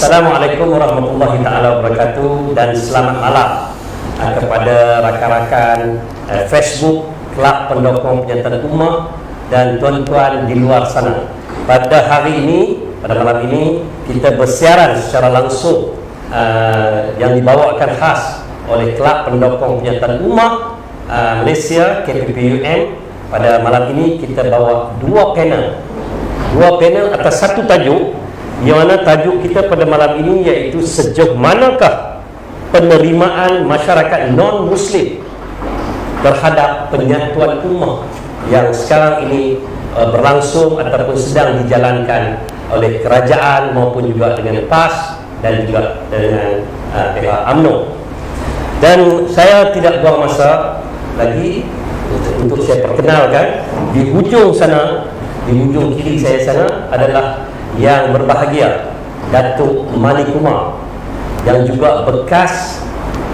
Assalamualaikum warahmatullahi taala wabarakatuh, dan selamat malam kepada rakan-rakan Facebook Kelab Pendokong Penyertaan Ummah dan tuan-tuan di luar sana. Pada hari ini, pada malam ini, kita bersiaran secara langsung yang dibawakan khas oleh Kelab Pendokong Penyertaan Ummah Malaysia, KPPUM. Pada malam ini kita bawa dua panel atas satu tajuk, yang mana tajuk kita pada malam ini iaitu sejauh manakah penerimaan masyarakat non-Muslim terhadap penyatuan ummah yang sekarang ini berlangsung ataupun sedang dijalankan oleh kerajaan maupun juga dengan PAS dan juga dengan pihak UMNO. Dan saya tidak buang masa lagi untuk saya perkenalkan, di hujung sana, di hujung kiri saya sana adalah yang berbahagia Datuk Mani Kumar, yang juga bekas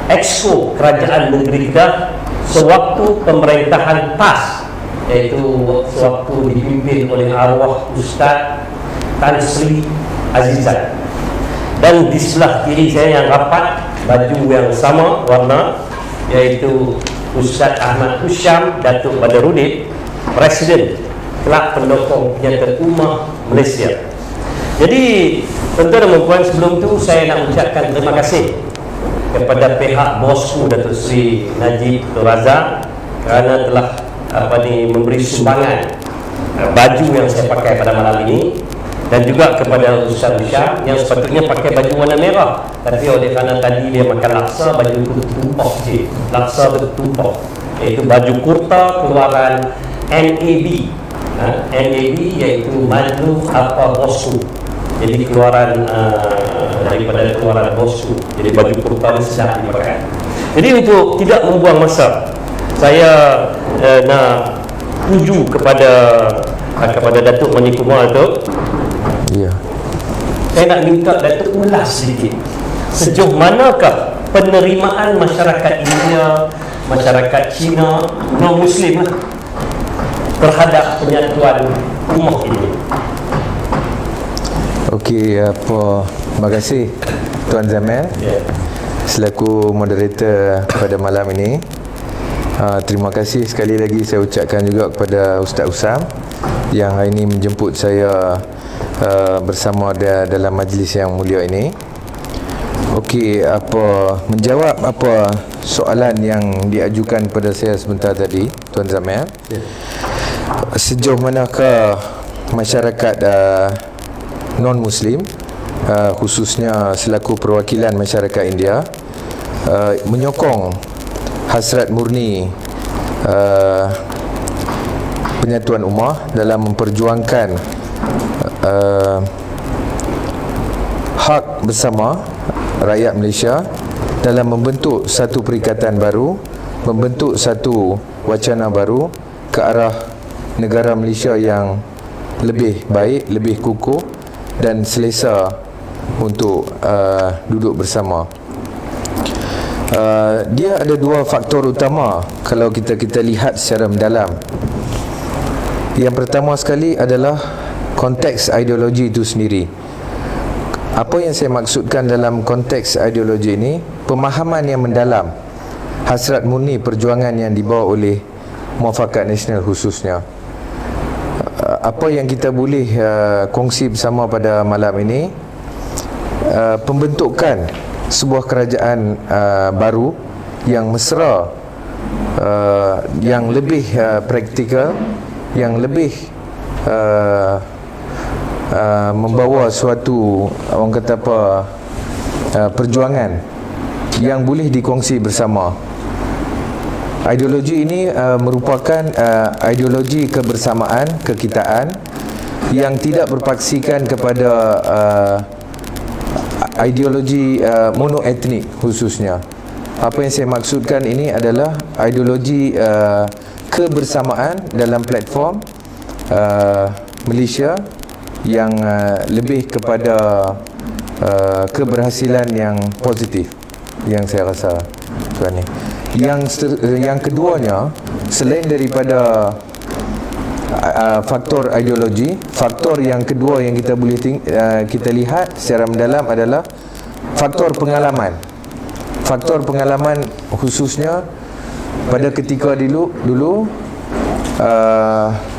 Exco Kerajaan Negeri Kedah sewaktu pemerintahan PAS, iaitu sewaktu dipimpin oleh arwah Ustaz Tan Sri Azizan. Dan di sebelah kiri saya yang rapat, baju yang sama warna, iaitu Ustaz Ahmad Husyam Datuk Badarudin, Presiden Kelab Pendokong Penyertaan Ummah Malaysia. Jadi tuan-tuan dan puan, sebelum tu saya nak ucapkan terima kasih kepada pihak bosku Datuk Seri Najib Tun Razak kerana telah memberi sumbangan baju yang saya pakai pada malam ini, dan juga kepada Ustaz Husyam yang sepatutnya pakai baju warna merah, tapi oleh kerana tadi dia makan laksa, baju itu tumpah sikit, laksa bertumpah, iaitu baju kurta keluaran NAB. NAB iaitu Madu Apa Bosku, jadi keluaran daripada keluaran bosku. Jadi baju kurta ini sedap dipakai. Jadi untuk tidak membuang masa, saya nak tuju kepada Datuk Mani Kumar tu. Ya. Saya nak minta Datuk ulas sedikit sejauh manakah penerimaan masyarakat India, masyarakat Cina, non-Muslim terhadap penyatuan ummah ini. Okey, terima kasih Tuan Zamel selaku moderator pada malam ini. Terima kasih sekali lagi saya ucapkan juga kepada Ustaz Usam yang hari ini menjemput saya bersama dalam majlis yang mulia ini. Okey, menjawab soalan yang diajukan kepada saya sebentar tadi, Tuan Zamel. Sejauh manakah masyarakat non-Muslim, khususnya selaku perwakilan masyarakat India, menyokong hasrat murni penyatuan ummah dalam memperjuangkan hak bersama rakyat Malaysia dalam membentuk satu perikatan baru, membentuk satu wacana baru ke arah negara Malaysia yang lebih baik, lebih kukuh dan selesa untuk duduk bersama. Dia ada dua faktor utama kalau kita lihat secara mendalam. Yang pertama sekali adalah konteks ideologi itu sendiri. Apa yang saya maksudkan dalam konteks ideologi ini? Pemahaman yang mendalam hasrat murni perjuangan yang dibawa oleh Muafakat Nasional khususnya. Apa yang kita boleh kongsi bersama pada malam ini, pembentukan sebuah kerajaan baru yang mesra, yang lebih praktikal, yang lebih membawa suatu, orang kata perjuangan yang boleh dikongsi bersama. Ideologi ini merupakan ideologi kebersamaan, kekitaan yang tidak berpaksikan kepada ideologi monoetnik khususnya. Apa yang saya maksudkan ini adalah ideologi kebersamaan dalam platform Malaysia yang lebih kepada keberhasilan yang positif, yang saya rasa tuan ni. Yang keduanya, selain daripada faktor ideologi. Faktor yang kedua yang kita boleh kita lihat secara mendalam adalah faktor pengalaman. Faktor pengalaman khususnya pada ketika dulu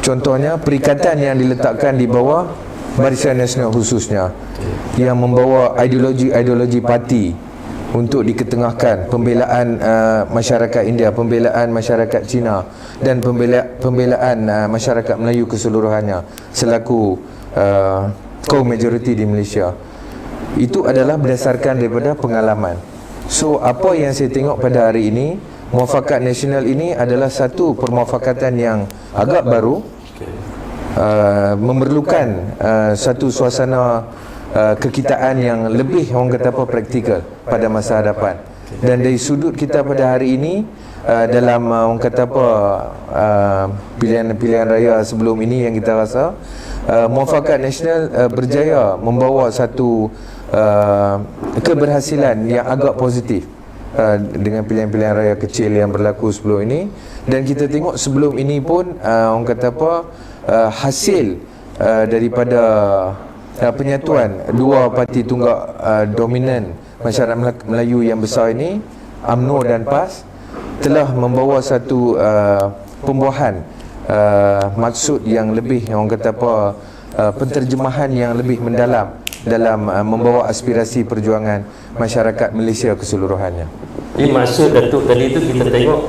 contohnya perikatan yang diletakkan di bawah Barisan Nasional khususnya, yang membawa ideologi parti untuk diketengahkan, pembelaan masyarakat India, pembelaan masyarakat Cina, dan pembelaan masyarakat Melayu keseluruhannya selaku kaum majoriti di Malaysia. Itu adalah berdasarkan daripada pengalaman. So apa yang saya tengok pada hari ini, muafakat nasional ini adalah satu permuafakatan yang agak baru, memerlukan satu suasana kekitaan yang lebih, orang kata apa, praktikal pada masa hadapan. Dan dari sudut kita pada hari ini, dalam orang kata apa, pilihan raya sebelum ini yang kita rasa muafakat nasional berjaya membawa satu keberhasilan yang agak positif dengan pilihan-pilihan raya kecil yang berlaku sebelum ini. Dan kita tengok sebelum ini pun orang kata apa, hasil daripada penyatuan dua parti tunggak dominan masyarakat Melayu yang besar ini, UMNO dan PAS, telah membawa satu pembuahan maksud yang lebih, orang kata apa, penterjemahan yang lebih mendalam dalam membawa aspirasi perjuangan masyarakat Malaysia keseluruhannya. Jadi maksud Datuk tadi itu kita tengok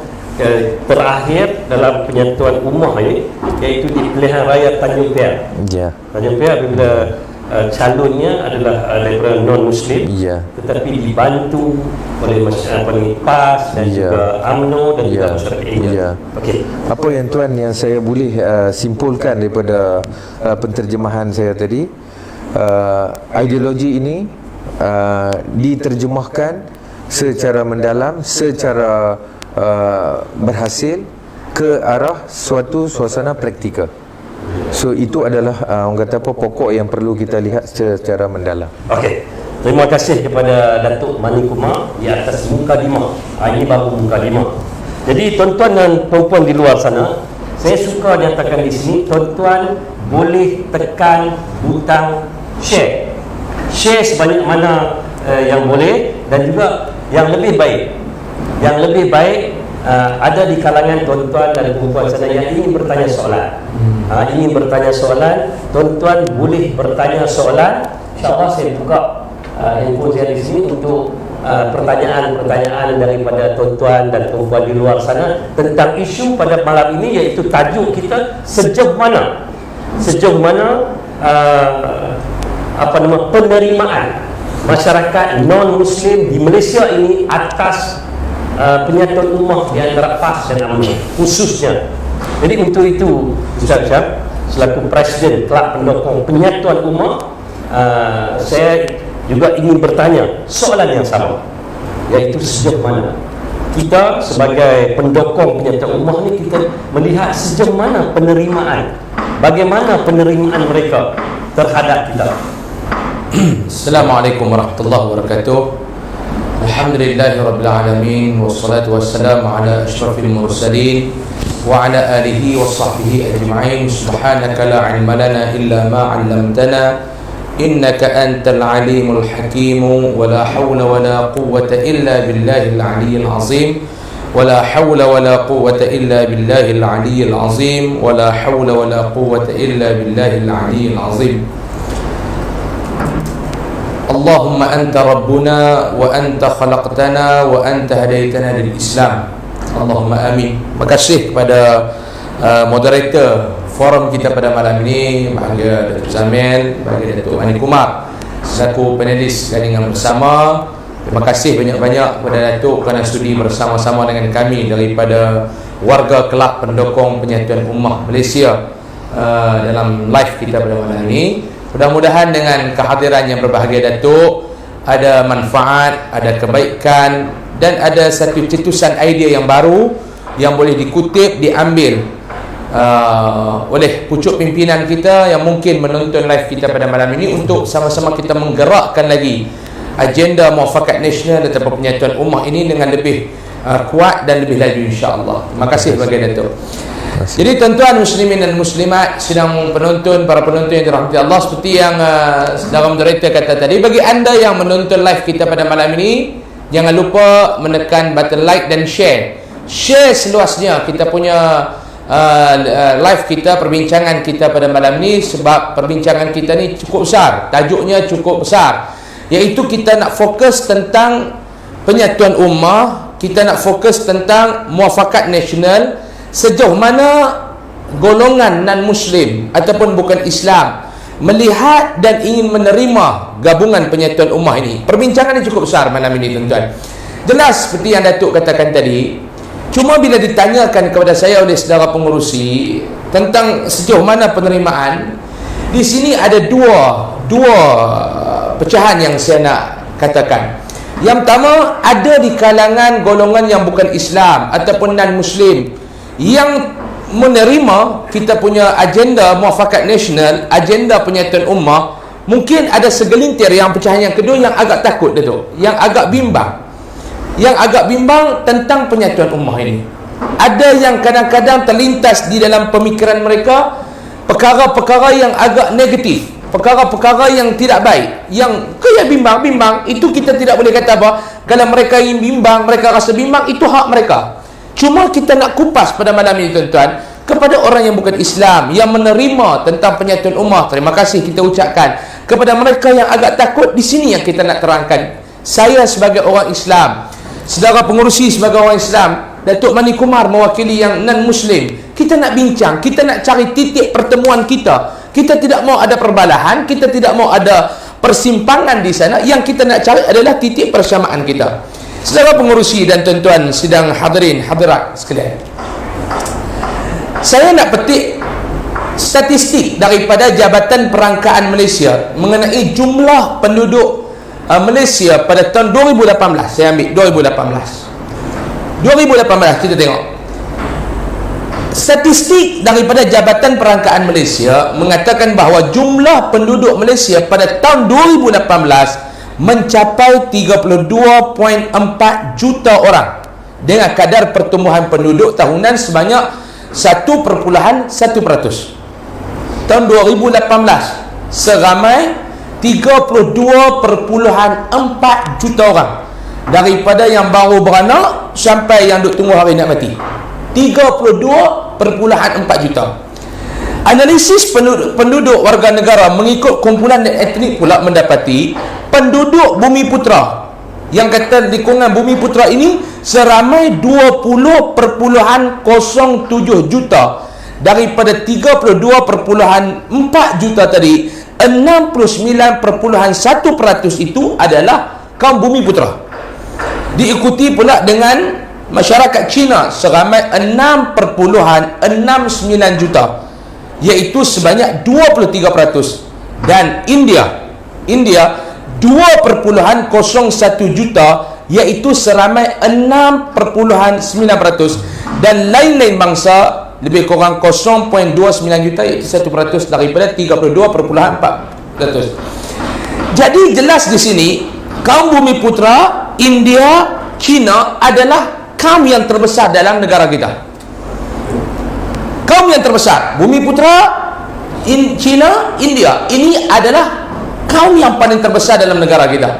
terakhir dalam penyatuan ummah ini, iaitu di pilihan raya Tanjung Piang. Ya. Tanjung Piang bila calonnya adalah daripada non-Muslim, tetapi dibantu oleh masyarakat PAS dan juga UMNO dan juga masyarakat India. Okey. Apa yang saya boleh simpulkan daripada penterjemahan saya tadi, ideologi ini diterjemahkan secara mendalam, secara berhasil ke arah suatu suasana praktikal. So itu adalah orang kata apa, pokok yang perlu kita lihat secara mendalam. Okey. Terima kasih kepada Datuk Mani Kumar di atas mukadimah. Ini baru mukadimah. Jadi tuan-tuan dan puan-puan di luar sana, saya suka nyatakan di sini, tuan-tuan boleh tekan butang share. Share sebanyak mana yang boleh, dan juga yang lebih baik. Yang lebih baik ada di kalangan tuan-tuan dan puan-puan sana yang ingin bertanya soalan. Ingin bertanya soalan, tuan-tuan boleh bertanya soalan. InsyaAllah saya buka handphone saya di sini untuk pertanyaan-pertanyaan daripada tuan-tuan dan puan-puan di luar sana tentang isu pada malam ini, iaitu tajuk kita sejauh mana penerimaan masyarakat non-Muslim di Malaysia ini atas penyatuan ummah di antara PAS dan UMNO khususnya. Jadi untuk itu, Ustaz Syaf selaku Presiden Kelab Pendokong Penyatuan Ummah, saya juga ingin bertanya soalan yang sama, iaitu sejauh mana kita sebagai pendokong penyatuan ummah ni, kita melihat sejauh mana penerimaan, bagaimana penerimaan mereka terhadap kita. Assalamualaikum warahmatullahi wabarakatuh. Alhamdulillahirabbil alamin, wassalatu wassalamu ala asyrafil mursalin wa ala alihi wa sahbihi ajma'in. Subhanaka la ilma lana illa ma 'allamtana innaka antal alimul hakim, wa la hawla wa la quwwata illa billahil aliyyil azim, wa la hawla wa la quwwata illa billahil aliyyil azim, wa la hawla wa la quwwata illa billahil aliyyil azim. Allahumma anta rabbuna wa anta khalaqtana wa anta hadaitana lil Islam. Allahumma amin. Terima kasih kepada moderator forum kita pada malam ini, bahagia Datuk Zamil, bahagia Datuk Mani Kumar selaku panelis gandingan bersama. Terima kasih banyak-banyak kepada Datuk kerana sudi bersama-sama dengan kami daripada warga Kelab Pendokong Penyatuan Ummah Malaysia dalam live kita pada malam ini. Mudah-mudahan dengan kehadiran yang berbahagia Datuk, ada manfaat, ada kebaikan, dan ada satu cetusan idea yang baru yang boleh dikutip, diambil oleh pucuk pimpinan kita yang mungkin menonton live kita pada malam ini, untuk sama-sama kita menggerakkan lagi agenda muafakat nasional atau penyatuan ummah ini dengan lebih kuat dan lebih laju, insya-Allah. Terima kasih kepada Datuk. Jadi tuan-tuan muslimin dan muslimat, sedang penonton, para penonton yang dirahmati Allah, seperti yang saudara moderator kata tadi, bagi anda yang menonton live kita pada malam ini, jangan lupa menekan button like dan share. Share seluasnya kita punya live kita, perbincangan kita pada malam ini, sebab perbincangan kita ni cukup besar, tajuknya cukup besar, iaitu kita nak fokus tentang penyatuan ummah, kita nak fokus tentang muafakat nasional. Sejauh mana golongan non-Muslim ataupun bukan Islam melihat dan ingin menerima gabungan penyatuan ummah ini. Perbincangan ini cukup besar malam ini tuan-tuan. Jelas seperti yang Datuk katakan tadi, cuma bila ditanyakan kepada saya oleh saudara pengurusi tentang sejauh mana penerimaan, di sini ada dua pecahan yang saya nak katakan. Yang pertama, ada di kalangan golongan yang bukan Islam ataupun non-Muslim yang menerima kita punya agenda muafakat nasional, agenda penyatuan ummah. Mungkin ada segelintir yang pecahan yang kedua yang agak takut, Datuk, yang agak bimbang, tentang penyatuan ummah ini. Ada yang kadang-kadang terlintas di dalam pemikiran mereka perkara-perkara yang agak negatif, perkara-perkara yang tidak baik, yang kayak bimbang. Itu kita tidak boleh kata apa. Kalau mereka ingin bimbang, mereka rasa bimbang, itu hak mereka. Cuma kita nak kupas pada malam ini tuan-tuan, kepada orang yang bukan Islam, yang menerima tentang penyatuan ummah, terima kasih kita ucapkan. Kepada mereka yang agak takut, di sini yang kita nak terangkan. Saya sebagai orang Islam, saudara pengurusi sebagai orang Islam, Datuk Mani Kumar mewakili yang non-Muslim, kita nak bincang, kita nak cari titik pertemuan kita. Kita tidak mau ada perbalahan, kita tidak mau ada persimpangan di sana. Yang kita nak cari adalah titik persamaan kita. Saudara pengurusi dan tuan-tuan sidang hadirin hadirat sekalian, saya nak petik statistik daripada Jabatan Perangkaan Malaysia mengenai jumlah penduduk Malaysia pada tahun 2018. Saya ambil 2018 kita tengok. Statistik daripada Jabatan Perangkaan Malaysia mengatakan bahawa jumlah penduduk Malaysia pada tahun 2018 mencapai 32.4 juta orang dengan kadar pertumbuhan penduduk tahunan sebanyak 1.1%. Tahun 2018 seramai 32.4 juta orang, daripada yang baru beranak sampai yang duk tunggu hari nak mati. 32.4 juta. Analisis penduduk warga negara mengikut kumpulan etnik pula mendapati penduduk Bumi Putra, yang kata lingkungan Bumi Putra ini, seramai 20.07 juta. Daripada 32.4 juta tadi, 69.1% itu adalah kaum Bumi Putra. Diikuti pula dengan masyarakat Cina seramai 6.69 juta, iaitu sebanyak 23%. Dan India 2.01 juta, iaitu seramai 6.9%. Dan lain-lain bangsa lebih kurang 0.29 juta, iaitu 1% daripada 32.4%. Jadi jelas di sini kaum Bumi Putra, India, China adalah kaum yang terbesar dalam negara kita. Kaum yang terbesar, Bumi Putra, China, India, ini adalah kaum yang paling terbesar dalam negara kita.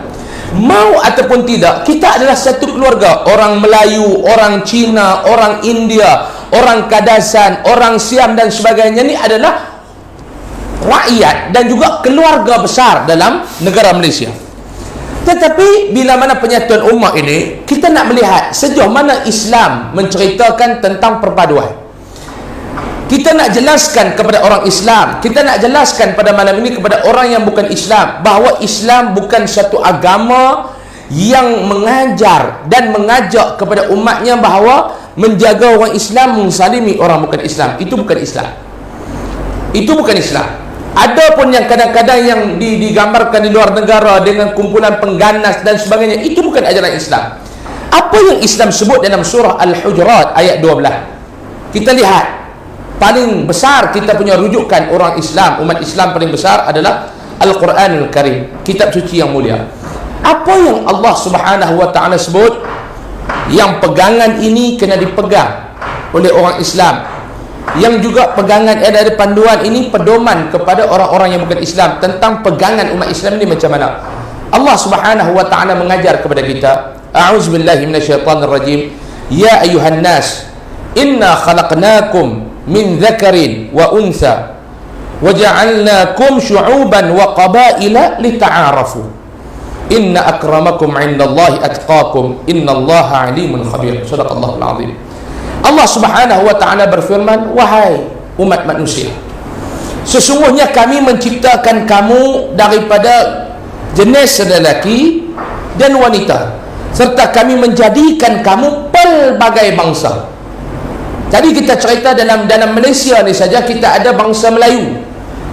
Mau ataupun tidak, kita adalah satu keluarga. Orang Melayu, orang Cina, orang India, orang Kadasan, orang Siam dan sebagainya, ini adalah rakyat dan juga keluarga besar dalam negara Malaysia. Tetapi bila mana penyatuan ummah ini, kita nak melihat sejauh mana Islam menceritakan tentang perpaduan. Kita nak jelaskan kepada orang Islam, kita nak jelaskan pada malam ini kepada orang yang bukan Islam, bahawa Islam bukan satu agama yang mengajar dan mengajak kepada umatnya bahawa menjaga orang Islam, menzalimi orang bukan Islam. Itu bukan Islam. Itu bukan Islam. Ada pun yang kadang-kadang yang digambarkan di luar negara dengan kumpulan pengganas dan sebagainya, itu bukan ajaran Islam. Apa yang Islam sebut dalam surah Al-Hujurat ayat 12, kita lihat paling besar kita punya rujukan orang Islam, umat Islam paling besar adalah Al-Quranul Karim, kitab suci yang mulia. Apa yang Allah Subhanahu wa ta'ala sebut, yang pegangan ini kena dipegang oleh orang Islam, yang juga pegangan ada panduan ini pedoman kepada orang-orang yang bukan Islam tentang pegangan umat Islam ini macam mana. Allah Subhanahu wa taala mengajar kepada kita, a'udzubillahi minasyaitonirrajim, ya ayuhan nas inna khalaqnakum min dzakarin wa untha waja'alnakum syu'uban wa qabaila lita'arafu inna akramakum 'indallahi atqakum innallaha 'alimun khabir. Shadaqallahul 'azim. Allah Subhanahu wa taala berfirman, wahai umat manusia, sesungguhnya kami menciptakan kamu daripada jenis lelaki dan wanita, serta kami menjadikan kamu pelbagai bangsa. Jadi kita cerita dalam Malaysia ni saja, kita ada bangsa Melayu,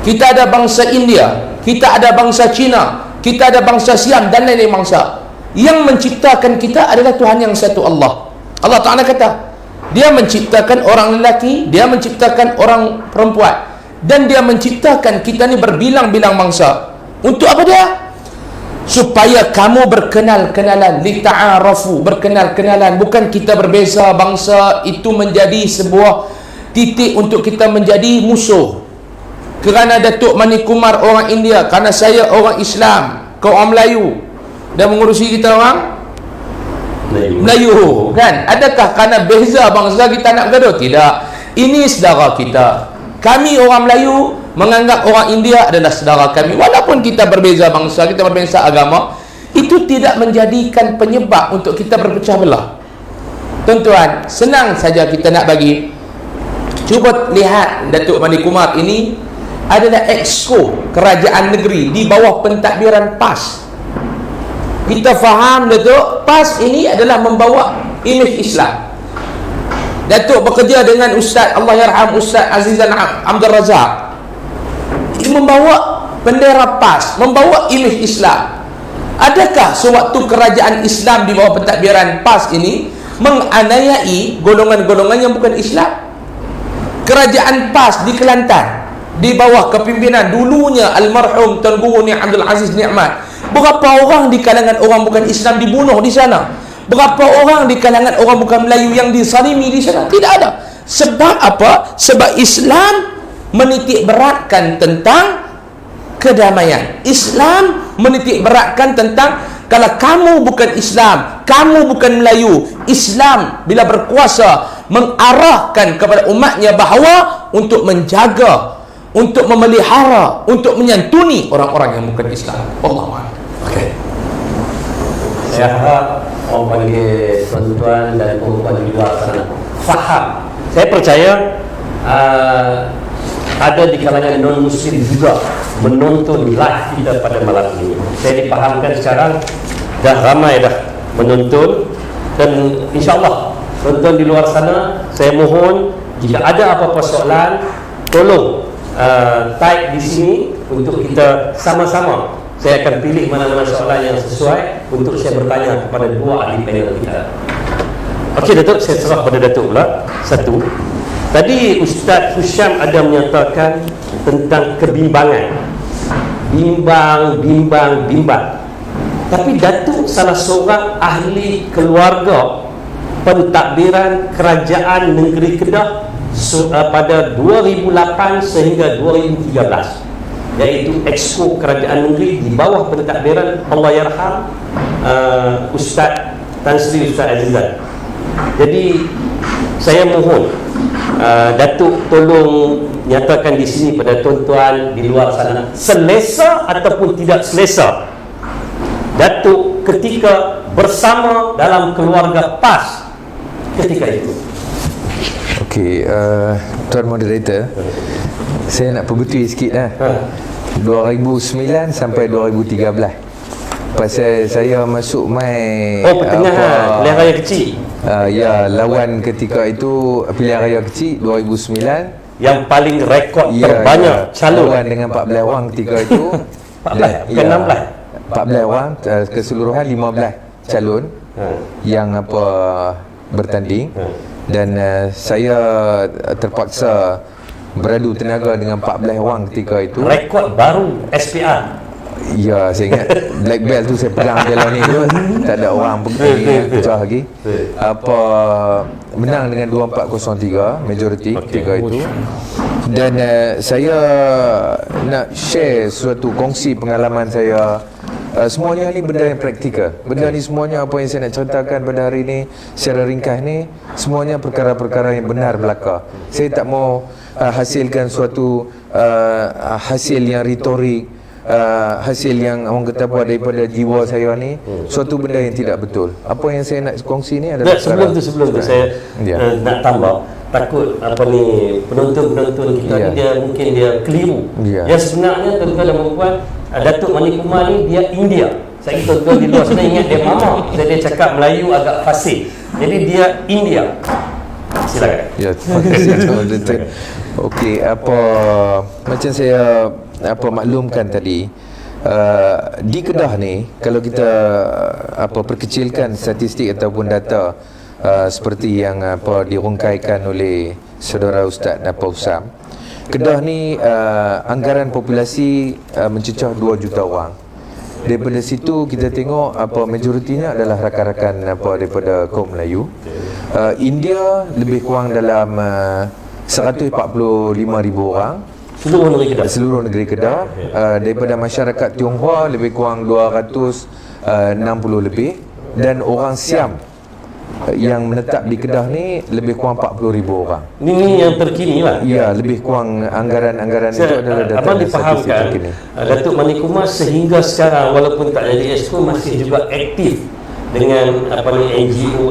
kita ada bangsa India, kita ada bangsa Cina, kita ada bangsa Siam dan lain-lain bangsa. Yang menciptakan kita adalah Tuhan yang satu, Allah. Allah Ta'ala kata, Dia menciptakan orang lelaki, Dia menciptakan orang perempuan, dan Dia menciptakan kita ni berbilang-bilang bangsa. Untuk apa dia? Supaya kamu berkenal-kenalan, lita'arafu, berkenal-kenalan. Bukan kita berbeza bangsa itu menjadi sebuah titik untuk kita menjadi musuh. Kerana Datuk Mani Kumar orang India, kerana saya orang Islam, kau orang Melayu, dan mengurusi kita orang Melayu, kan? Adakah kerana beza bangsa kita nak gaduh? Tidak. Ini saudara kita. Kami orang Melayu menganggap orang India adalah saudara kami, walaupun kita berbeza bangsa, kita berbeza agama. Itu tidak menjadikan penyebab untuk kita berpecah belah. Tuan-tuan, senang saja kita nak bagi. Cuba lihat, Datuk Mani Kumar ini adalah exco kerajaan negeri di bawah pentadbiran PAS. Kita faham, Datuk, PAS ini adalah membawa imej Islam. Datuk bekerja dengan Ustaz, Allah yarham, Ustaz Azizan Abdul Razak, membawa bendera PAS, membawa imej Islam. Adakah sewaktu kerajaan Islam di bawah pentadbiran PAS ini menganiayai golongan-golongan yang bukan Islam? Kerajaan PAS di Kelantan di bawah kepimpinan dulunya almarhum Tuan Guru Ni Abdul Aziz Nikmat, berapa orang di kalangan orang bukan Islam dibunuh di sana? Berapa orang di kalangan orang bukan Melayu yang disalimi di sana? Tidak ada. Sebab apa? Sebab Islam menitik beratkan tentang kedamaian. Islam menitik beratkan tentang, kalau kamu bukan Islam, kamu bukan Melayu, Islam bila berkuasa mengarahkan kepada umatnya bahawa untuk menjaga, untuk memelihara, untuk menyantuni orang-orang yang bukan Islam. Allahuakbar. Okey. Saya harap orang panggil tuan-tuan dan puan-puan di luar sana faham. Saya percaya ada di kalangan non-muslim juga menonton live kita pada malam ini. Saya dipahamkan sekarang dah ramai dah menonton, dan insya-Allah tuan-tuan di luar sana, saya mohon jika ada apa-apa soalan, tolong type di sini untuk kita sama-sama. Saya akan pilih mana-mana soalan yang sesuai untuk saya bertanya kepada dua ahli panel kita. Okey Datuk, saya serah pada Datuk pula. Satu, tadi Ustaz Husyam ada menyatakan tentang kebimbangan. Bimbang. Tapi Datuk salah seorang ahli keluarga pentadbiran kerajaan negeri Kedah pada 2008 sehingga 2013, iaitu exco kerajaan negeri di bawah pentadbiran Allah yarham Ustaz Tan Sri Ustaz Azizan. Jadi saya mohon Datuk tolong nyatakan di sini pada tuan-tuan di luar sana, selesa ataupun tidak selesa Datuk ketika bersama dalam keluarga PAS ketika itu. Okey, Tuan Moderator, saya nak perbetui sikit lah. 2009 sampai 2013 pasal saya masuk mai pertengahan pilihan raya kecil. Ya, lawan ketika itu pilihan raya kecil 2009 yang paling rekod terbanyak calon, lawan dengan 14 orang ketika itu. 14 bukan 16. 14 orang, keseluruhan 15 calon yang bertanding, dan saya terpaksa beradu tenaga dengan 14 orang ketika itu. Rekod baru SPR. Ya, saya ingat black belt tu saya pegang piala ni tu, tak ada orang pecah lagi. Apa menang dengan 2403 majority ketika itu. Dan saya nak share suatu kongsi pengalaman saya. Semuanya ni benda yang praktikal. Benda ni semuanya apa yang saya nak ceritakan pada hari ni secara ringkas ni, semuanya perkara-perkara yang benar belaka. Saya tak mau hasilkan suatu hasil yang retorik, hasil yang orang kata apa daripada jiwa saya ni, suatu benda yang tidak betul. Apa yang saya nak kongsi ni adalah sebelum tu saya nak tambah, takut apa ni penonton-penonton kita ni dia mungkin dia keliru. Yang sebenarnya tuan-tuan dan puan, Datuk Mani Kumar ni dia India. Saya kira tuan-tuan di luar sana ingat dia Mama. Dia cakap Melayu agak fasih. Jadi dia India. Silakan. Ya, terima kasih Tuan. Okey, macam saya maklumkan tadi, di Kedah ni kalau kita perkecilkan statistik ataupun data seperti yang dirungkaikan oleh saudara Ustaz Usam, Kedah ni anggaran populasi mencecah 2 juta orang. Daripada situ kita tengok majoritinya adalah rakan-rakan daripada kaum Melayu. India lebih kurang dalam 145,000 orang. Seluruh negeri Kedah. Daripada masyarakat Tionghoa lebih kurang 260 lebih. Dan orang Siam yang menetap di Kedah ni lebih kurang 40,000 orang. Ini yang terkini lah. Ya, lebih kurang anggaran itu adalah data abang difahamkan Datuk Mani Kumar sehingga sekarang walaupun tak jadi exco masih juga aktif dengan NGO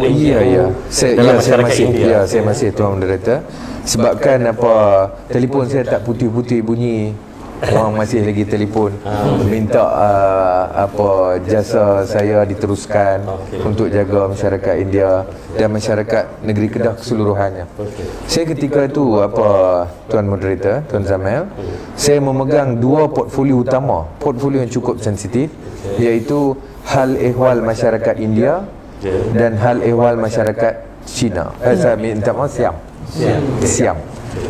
dalam masyarakat India. Saya masih Tuan Moderator. Sebabkan telefon saya tak putih-putih bunyi, orang masih lagi telefon minta jasa saya diteruskan untuk jaga masyarakat India dan masyarakat negeri Kedah keseluruhannya. Saya ketika itu Tuan Moderator, Tuan Zamel, saya memegang 2 portfolio utama, portfolio yang cukup sensitif, iaitu hal ehwal masyarakat India dan hal ehwal masyarakat Cina. Saya minta maaf, Siam.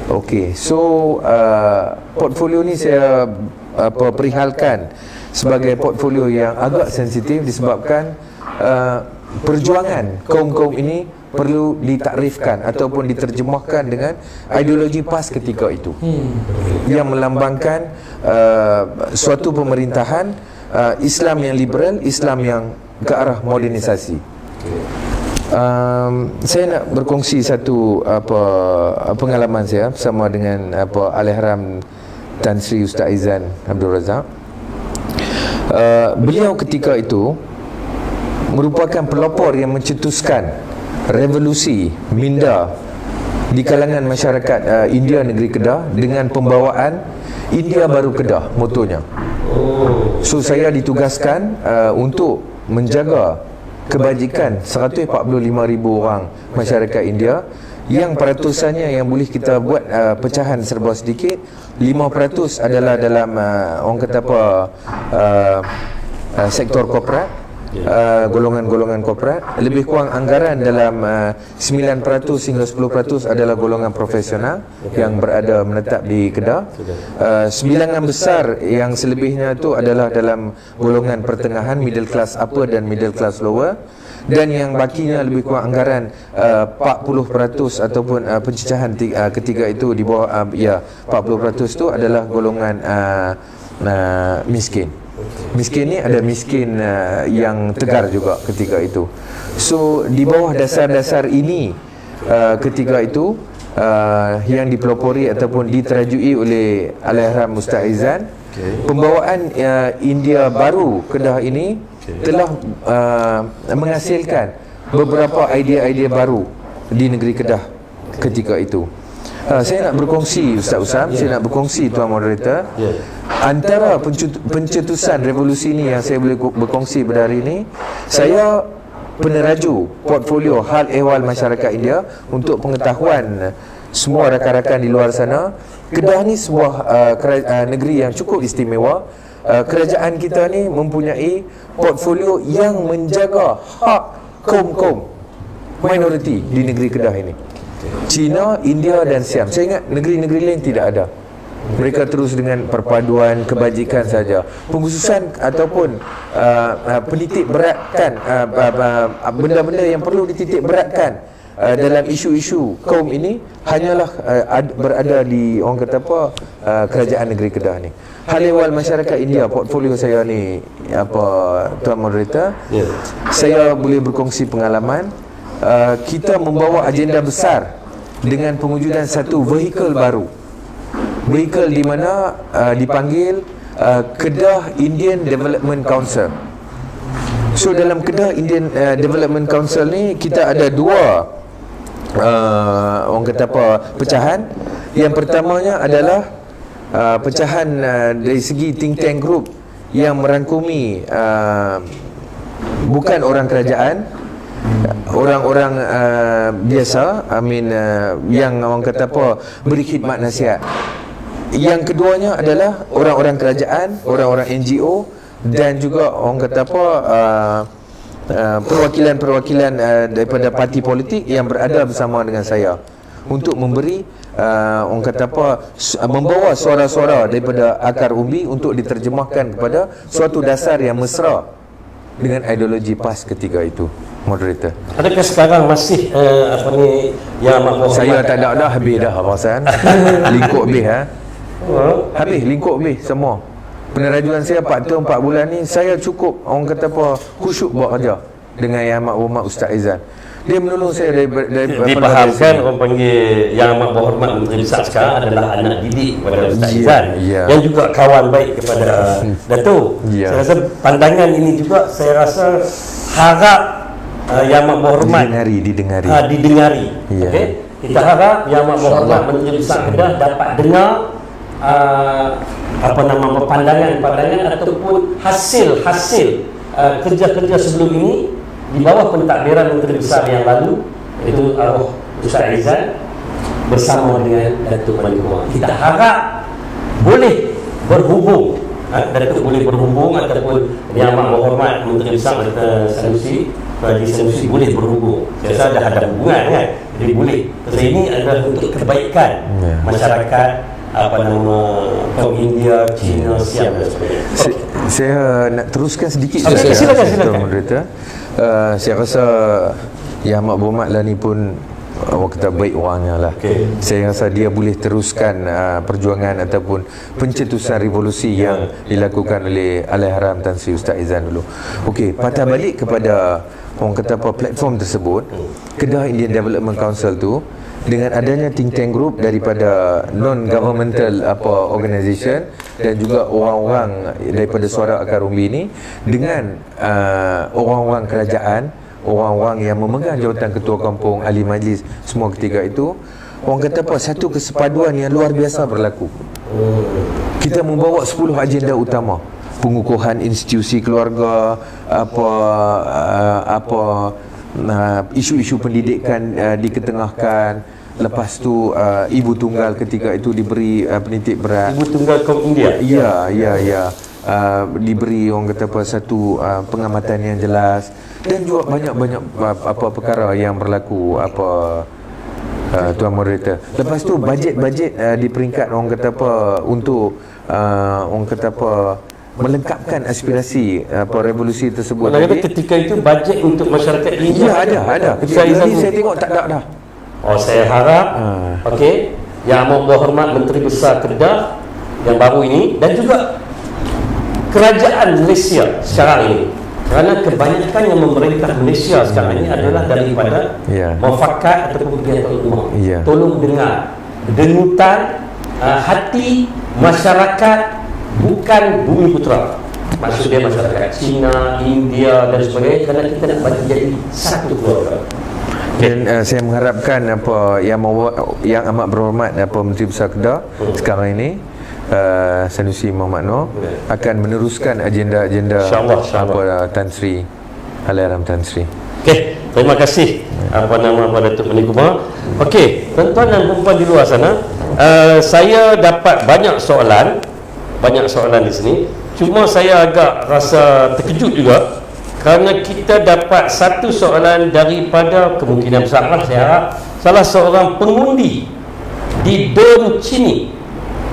Okey, so portfolio ni saya perihalkan sebagai portfolio yang agak sensitif disebabkan perjuangan kaum-kaum ini perlu ditakrifkan ataupun diterjemahkan dengan ideologi PAS ketika itu yang melambangkan suatu pemerintahan Islam yang liberal, Islam yang ke arah modernisasi. Saya nak berkongsi satu pengalaman saya bersama dengan Allahyarham Tan Sri Ustaz Aizan Abdul Razak. Beliau ketika itu merupakan pelopor yang mencetuskan revolusi minda di kalangan masyarakat India negeri Kedah dengan pembawaan India Baru Kedah, motonya. So saya ditugaskan untuk menjaga kebajikan 145,000 orang masyarakat India, yang peratusannya yang boleh kita buat pecahan serba sedikit. 5% adalah dalam orang kata sektor korporat, golongan-golongan korporat. Lebih kurang anggaran dalam 9% hingga 10% adalah golongan profesional yang berada menetap di Kedah. Bilangan besar yang selebihnya itu adalah dalam golongan pertengahan, middle class upper dan middle class lower. Dan yang bakinya lebih kurang anggaran 40% ataupun pencecahan ketiga itu di bawah 40% itu adalah golongan miskin. Miskin ni ada miskin yang tegar juga ketika itu. So di bawah dasar-dasar ini ketika itu yang dipelopori ataupun diterajui oleh Allahyarham Ustaz Aizan, pembawaan India Baru Kedah ini telah menghasilkan beberapa idea-idea baru di negeri Kedah ketika itu. Saya nak berkongsi Ustaz Usam, saya nak berkongsi Tuan Moderator, antara pencetusan revolusi ini yang saya boleh berkongsi pada hari ini, saya peneraju portfolio hal ehwal masyarakat India untuk pengetahuan semua rakan-rakan di luar sana. Kedah ni sebuah negeri yang cukup istimewa. Kerajaan kita ni mempunyai portfolio yang menjaga hak kaum-kaum minoriti di negeri Kedah ini. China, India dan Siam. Saya ingat negeri-negeri lain tidak ada. Mereka terus dengan perpaduan kebajikan saja. Pengkhususan ataupun penitik beratkan benda-benda yang perlu dititik beratkan dalam isu-isu kaum ini hanyalah berada di orang kata apa kerajaan negeri Kedah ni. Hal ehwal masyarakat India, portfolio saya ni Tuan Moderator, saya boleh berkongsi pengalaman. Kita membawa agenda besar dengan pengujudan satu vehikel baru. Vehikel di mana dipanggil Kedah Indian Development Council. So dalam Kedah Indian Development Council ni kita ada dua orang kata apa pecahan. Yang pertamanya adalah pecahan dari segi think tank group yang merangkumi bukan orang kerajaan, orang-orang biasa, yang orang kata apa beri khidmat nasihat. Yang keduanya adalah orang-orang kerajaan, orang-orang NGO dan juga orang kata apa perwakilan-perwakilan daripada parti politik yang berada bersama dengan saya untuk memberi orang kata apa membawa suara-suara daripada akar umbi untuk diterjemahkan kepada suatu dasar yang mesra dengan ideologi PAS ketika itu. Moderator, adakah sekarang masih yang saya tak ada dah, habis dah pasal lingkup habis habis lingkup habis semua. Penerajuan saya 4 tahun 4 bulan ni saya cukup orang kata apa khusyuk buat kerja dengan Yang Amat Berhormat Ustaz Aizan. Dia menolong saya dari dipahamkan orang panggil Yang Amat Berhormat Menteri Besar sekarang adalah anak didik kepada Ustaz Aizan, yang juga kawan baik kepada Datuk. Saya rasa pandangan ini juga saya rasa harap Yang Amat Berhormat didengari. Okey, kita harap Yang Amat Berhormat Menteri Besar Kedah dapat dengar pandangan ataupun hasil kerja-kerja sebelum ini di bawah pentadbiran Menteri Besar yang lalu, iaitu Ustaz Aizan bersama dengan Datuk Malik Umar. Kita harap boleh berhubung, Datuk boleh berhubung ataupun Yang Amat Berhormat Menteri Besar Sanusi boleh berhubung. Saya rasa dah ada hubungan kan, jadi boleh. Sebab ini adalah untuk kebaikan masyarakat kaum India, Cina, Siam dan sebagainya. Saya nak teruskan sedikit silakan. Moderator. Saya rasa Yang Amat Berhormat lah ni pun orang kata baik orangnya lah. Saya rasa dia boleh teruskan perjuangan ataupun pencetusan revolusi yang dilakukan oleh Allahyarham Tan Sri Ustaz Aizan dulu. Okey, patah balik kepada orang kata apa platform tersebut, Kedah Indian Development Council tu, dengan adanya think tank group daripada non-governmental organisation dan juga orang-orang daripada suara akar umbi ini, dengan orang-orang kerajaan, orang-orang yang memegang jawatan ketua kampung, ahli majlis, semua ketika itu, orang kata apa, satu kesepaduan yang luar biasa berlaku. Kita membawa 10 agenda utama: pengukuhan institusi keluarga, isu-isu pendidikan diketengahkan. Lepas tu ibu tunggal ketika itu diberi penitik berat. Ibu tunggal kaum India. Ya. Diberi orang kata apa satu pengamatan yang jelas, dan juga banyak-banyak perkara yang berlaku Tuan Moderator. Lepas tu bajet di peringkat orang kata apa untuk orang kata apa melengkapkan aspirasi revolusi tersebut. Ketika itu bajet untuk masyarakat India ada. Saya tengok tak ada dah. Saya harap Yang Amat Berhormat Menteri Besar Kedah yang baru ini, dan juga kerajaan Malaysia sekarang ini, kerana kebanyakan yang memerintah Malaysia sekarang ini adalah daripada mufakat ataupun kegiatan umum. Tolong dengar denutan hati masyarakat, bukan Bumi Putera. Maksud dia masyarakat Cina, India dan sebagainya, kerana kita nak bagi jadi satu keluarga. Dan saya mengharapkan Yang Amat Berhormat Menteri Besar Kedah sekarang ini, Sanusi Muhammad Noor, akan meneruskan agenda-agenda Tan Sri Allahyarham Tan Sri. Okey, terima kasih Datuk Malik Umar. Okey, tuan-tuan dan puan-puan di luar sana, saya dapat banyak soalan di sini. Cuma saya agak rasa terkejut juga, kerana kita dapat satu soalan daripada, kemungkinan besar lah saya harap, salah seorang pengundi di Don Chini.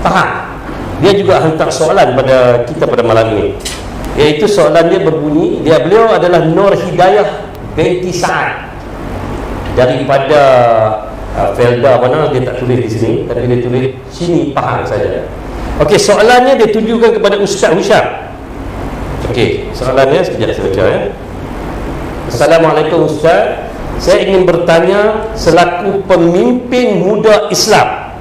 Pahang. Dia juga hantar soalan pada kita pada malam ini, iaitu soalan dia berbunyi, beliau adalah Nur Hidayah binti Sa'ad daripada Felda mana, dia tak tulis di sini tapi dia tulis sini Pahang saja. Okey, soalannya dia tujukan kepada Ustaz Husyam. Okey, soalannya sekejap saya baca ya. Assalamualaikum Ustaz, saya ingin bertanya selaku pemimpin muda Islam,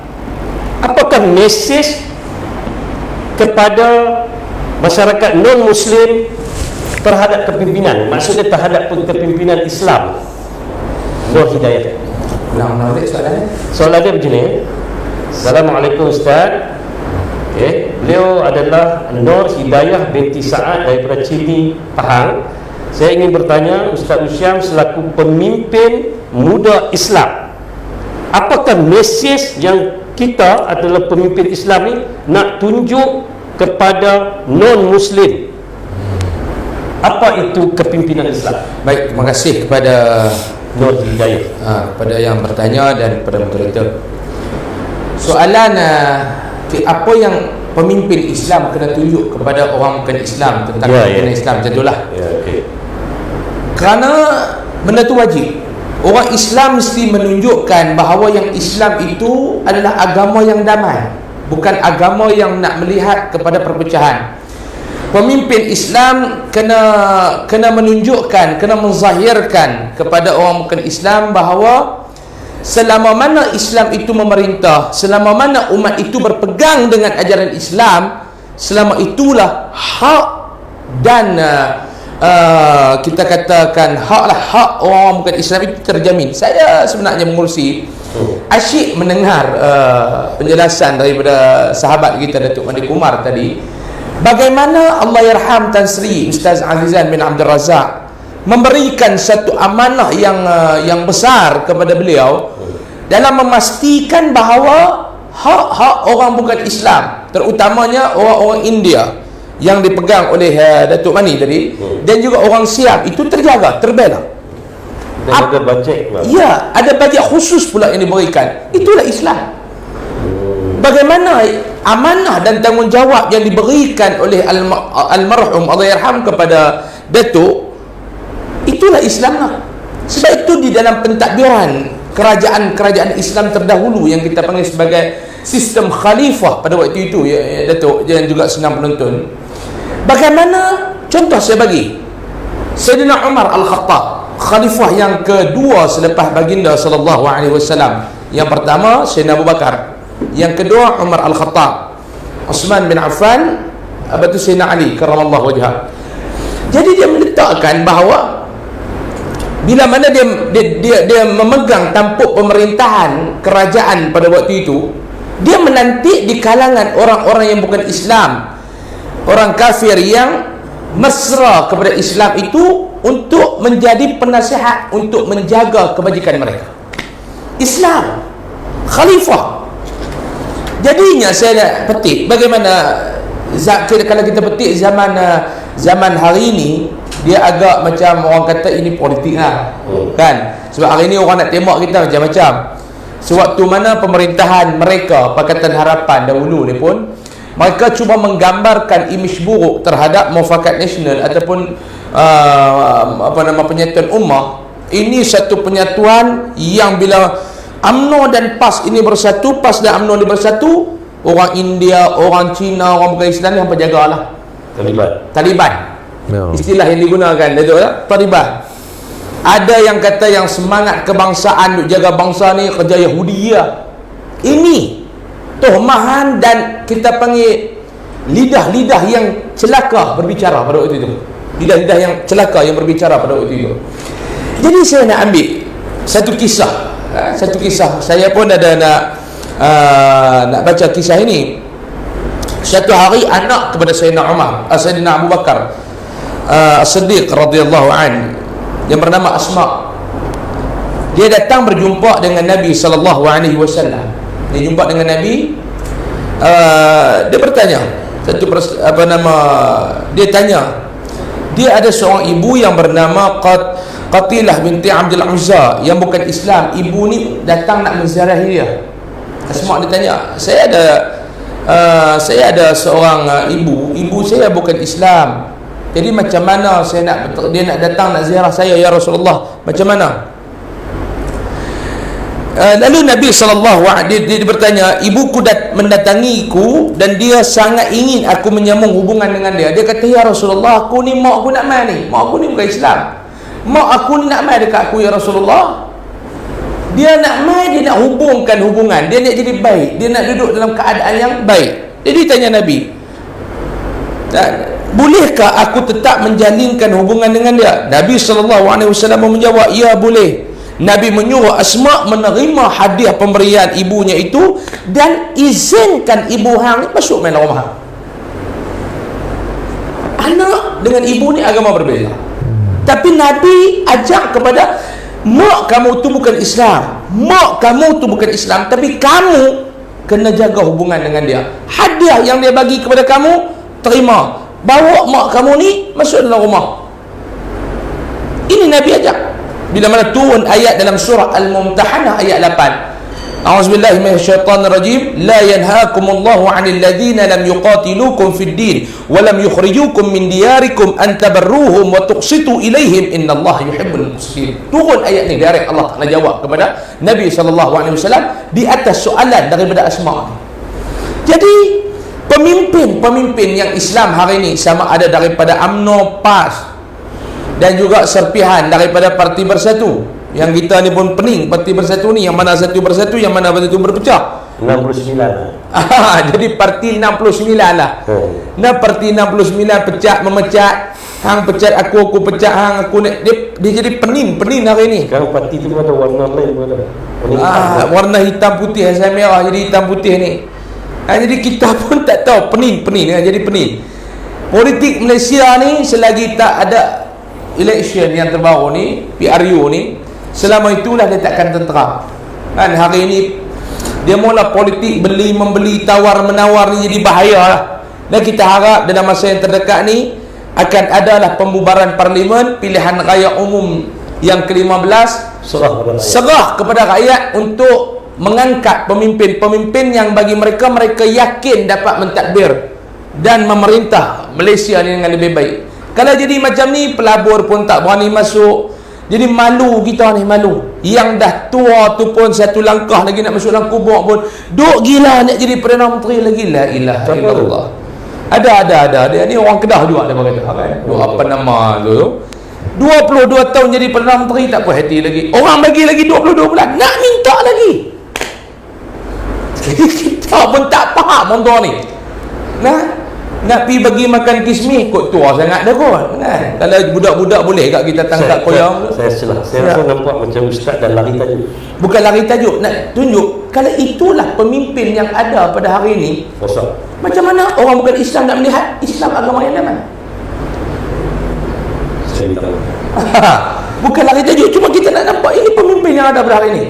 apakah mesej kepada masyarakat non-Muslim terhadap kepimpinan, maksudnya terhadap kepimpinan Islam? Nur Hidayah. Soalannya begini. Assalamualaikum Ustaz. Beliau adalah Nur Hidayah binti Sa'ad daripada Cili, Pahang. Saya ingin bertanya Ustaz Husyam selaku pemimpin muda Islam, apakah mesej yang kita adalah pemimpin Islam ni nak tunjuk kepada non-Muslim? Apa itu kepimpinan Islam? Baik, terima kasih kepada Nur Hidayah, kepada yang bertanya dan kepada moderator. Soalan apa yang pemimpin Islam kena tunjuk kepada orang bukan Islam tentang kepimpinan Islam, macam itulah. Kerana benda tu wajib. Orang Islam mesti menunjukkan bahawa yang Islam itu adalah agama yang damai, bukan agama yang nak melihat kepada perpecahan. Pemimpin Islam kena menunjukkan, kena menzahirkan kepada orang bukan Islam bahawa selama mana Islam itu memerintah, selama mana umat itu berpegang dengan ajaran Islam, selama itulah hak dan kita katakan hak orang bukan Islam itu terjamin. Saya sebenarnya mengurusi asyik mendengar penjelasan daripada sahabat kita Datuk Mandi Kumar tadi, bagaimana Allahyarham Tan Sri Ustaz Azizan bin Abdul Razak memberikan satu amanah yang besar kepada beliau dalam memastikan bahawa hak-hak orang bukan Islam, terutamanya orang-orang India yang dipegang oleh Datuk Mani tadi, dan juga orang Siam itu terjaga, terbela. Dan ada bajet. Ya, ada bajet khusus pula yang diberikan. Itulah Islam. Bagaimana amanah dan tanggungjawab yang diberikan oleh almarhum Allahyarham kepada Datuk, itulah Islam lah. Sebab itu di dalam pentadbiran kerajaan-kerajaan Islam terdahulu yang kita panggil sebagai sistem khalifah pada waktu itu, ya Datuk dan juga senang penonton, bagaimana contoh saya bagi Sayyidina Umar Al-Khattab, khalifah yang kedua selepas baginda sallallahu alaihi wasallam. Yang pertama Sayyidina Abu Bakar, yang kedua Umar Al-Khattab, Uthman bin Affan, lepas tu Sayyidina Ali karramallahu wajhah. Jadi dia meletakkan bahawa bila mana dia memegang tampuk pemerintahan kerajaan pada waktu itu, dia menanti di kalangan orang-orang yang bukan Islam, orang kafir yang mesra kepada Islam itu, untuk menjadi penasihat untuk menjaga kebajikan mereka. Islam khalifah. Jadinya saya nak petik bagaimana kalau kita petik zaman hari ini, dia agak macam orang kata ini politik lah, kan? Sebab hari ini orang nak tembak kita macam-macam. Sewaktu mana pemerintahan mereka, Pakatan Harapan dahulu ni pun, mereka cuba menggambarkan imej buruk terhadap mufakat nasional ataupun penyatuan ummah. Ini satu penyatuan yang bila UMNO dan PAS ini bersatu, PAS dan UMNO ini bersatu, orang India, orang Cina, orang bukan Islam ni hampa jagalah. Taliban. Istilah yang digunakan Datuk ya, Taliban. Ada yang kata yang semangat kebangsaan untuk jaga bangsa ni kerja Yahudi ya. Ini tuhmahan dan kita panggil lidah-lidah yang celaka berbicara pada waktu itu. Lidah-lidah yang celaka yang berbicara pada waktu itu. Jadi saya nak ambil satu kisah. Saya pun ada nak baca kisah ini. Satu hari anak kepada Sayyidina Abu Bakar As-Siddiq radhiyallahu an, yang bernama Asma, dia datang berjumpa dengan Nabi sallallahu alaihi wasallam. Dia jumpa dengan Nabi, dia bertanya dia tanya, dia ada seorang ibu yang bernama Qatilah binti Abdul Uzza yang bukan Islam. Ibu ni datang nak menziarahi dia. Asma dia tanya, saya ada saya ada seorang ibu saya bukan Islam. Jadi macam mana dia nak datang nak ziarah saya ya Rasulullah? Macam mana? Lalu Nabi SAW dia bertanya, ibuku mendatangiku dan dia sangat ingin aku menyambung hubungan dengan dia. Dia kata, ya Rasulullah, aku ni mak aku nak mai ni. Mak aku ni bukan Islam. Mak aku ni nak mai dekat aku ya Rasulullah. Dia nak mai, dia nak hubungkan hubungan, dia nak jadi baik, dia nak duduk dalam keadaan yang baik. Jadi tanya Nabi, bolehkah aku tetap menjalinkan hubungan dengan dia? Nabi SAW menjawab, ya boleh. Nabi menyuruh Asma menerima hadiah pemberian ibunya itu dan izinkan ibu hang ni masuk main rumah hang. Anak dengan ibu ni agama berbeza, tapi Nabi ajak kepada mak kamu tu bukan Islam, mak kamu tu bukan Islam, tapi kamu kena jaga hubungan dengan dia. Hadiah yang dia bagi kepada kamu, terima, bawa mak kamu ni masuk dalam rumah. Ini Nabi ajak. Bila mana turun ayat dalam surah Al-Mumtahanah ayat 8, A'udzubillahi minasyaitonirrajim, la yanhaakumullahu 'anil ladzina lam yuqatilukum fid din wa lam yukhrijukum min diyarikum an tabarruhum wa tuqsitu ilaihim innallaha yuhibbul muqsitin. Turun ayat ni dari Allah Taala jawab kepada Nabi SAW di atas soalan daripada Asma. Jadi pemimpin yang Islam hari ini, sama ada daripada UMNO, PAS dan juga serpihan daripada Parti Bersatu, yang kita ni pun pening Parti Bersatu ni, yang mana satu bersatu, yang mana bersatu berpecah. 69. Jadi Parti 69 lah. Nah, Parti 69 memecat, hang pecat aku pecat hang, aku dia jadi pening hari ni. Sekarang parti tu ada warna lain pun ada. Warna hitam putih, asal merah jadi hitam putih ni. Jadi kita pun tak tahu, pening jadi pening. Politik Malaysia ni selagi tak ada election yang terbaru ni, PRU ni, selama itulah dia takkan tentera. Kan hari ini dia mula politik beli-membeli, tawar-menawar ni jadi bahaya lah. Dan kita harap dalam masa yang terdekat ni akan adalah pembubaran parlimen, pilihan raya umum yang ke-15, serah kepada rakyat untuk mengangkat pemimpin-pemimpin yang bagi mereka yakin dapat mentadbir dan memerintah Malaysia ni dengan lebih baik. Kalau jadi macam ni, pelabur pun tak berani masuk. Jadi malu kita ni, malu. Yang dah tua tu pun satu langkah lagi nak masuk dalam kubur pun duk gila nak jadi Perdana Menteri lagi. La ilaha illallah. Ada dia ni orang Kedah juga dia berkata kan. Apa nama tu? 22 tahun jadi Perdana Menteri tak puas hati lagi. Orang bagi lagi 22 bulan nak minta lagi. Kita pun tak faham orang tua ni. Nak pergi bagi makan kismis kot tua sangat dah kot kan? Kalau budak-budak boleh kat kita tangkap koyang. Saya rasa nampak macam ustaz dan lari tajuk. Bukan lari tajuk, nak tunjuk kalau itulah pemimpin yang ada pada hari ini. Macam mana orang bukan Islam nak melihat Islam agama yang mana? Saya tahu. Bukan lari tajuk, cuma kita nak nampak ini pemimpin yang ada pada hari ini.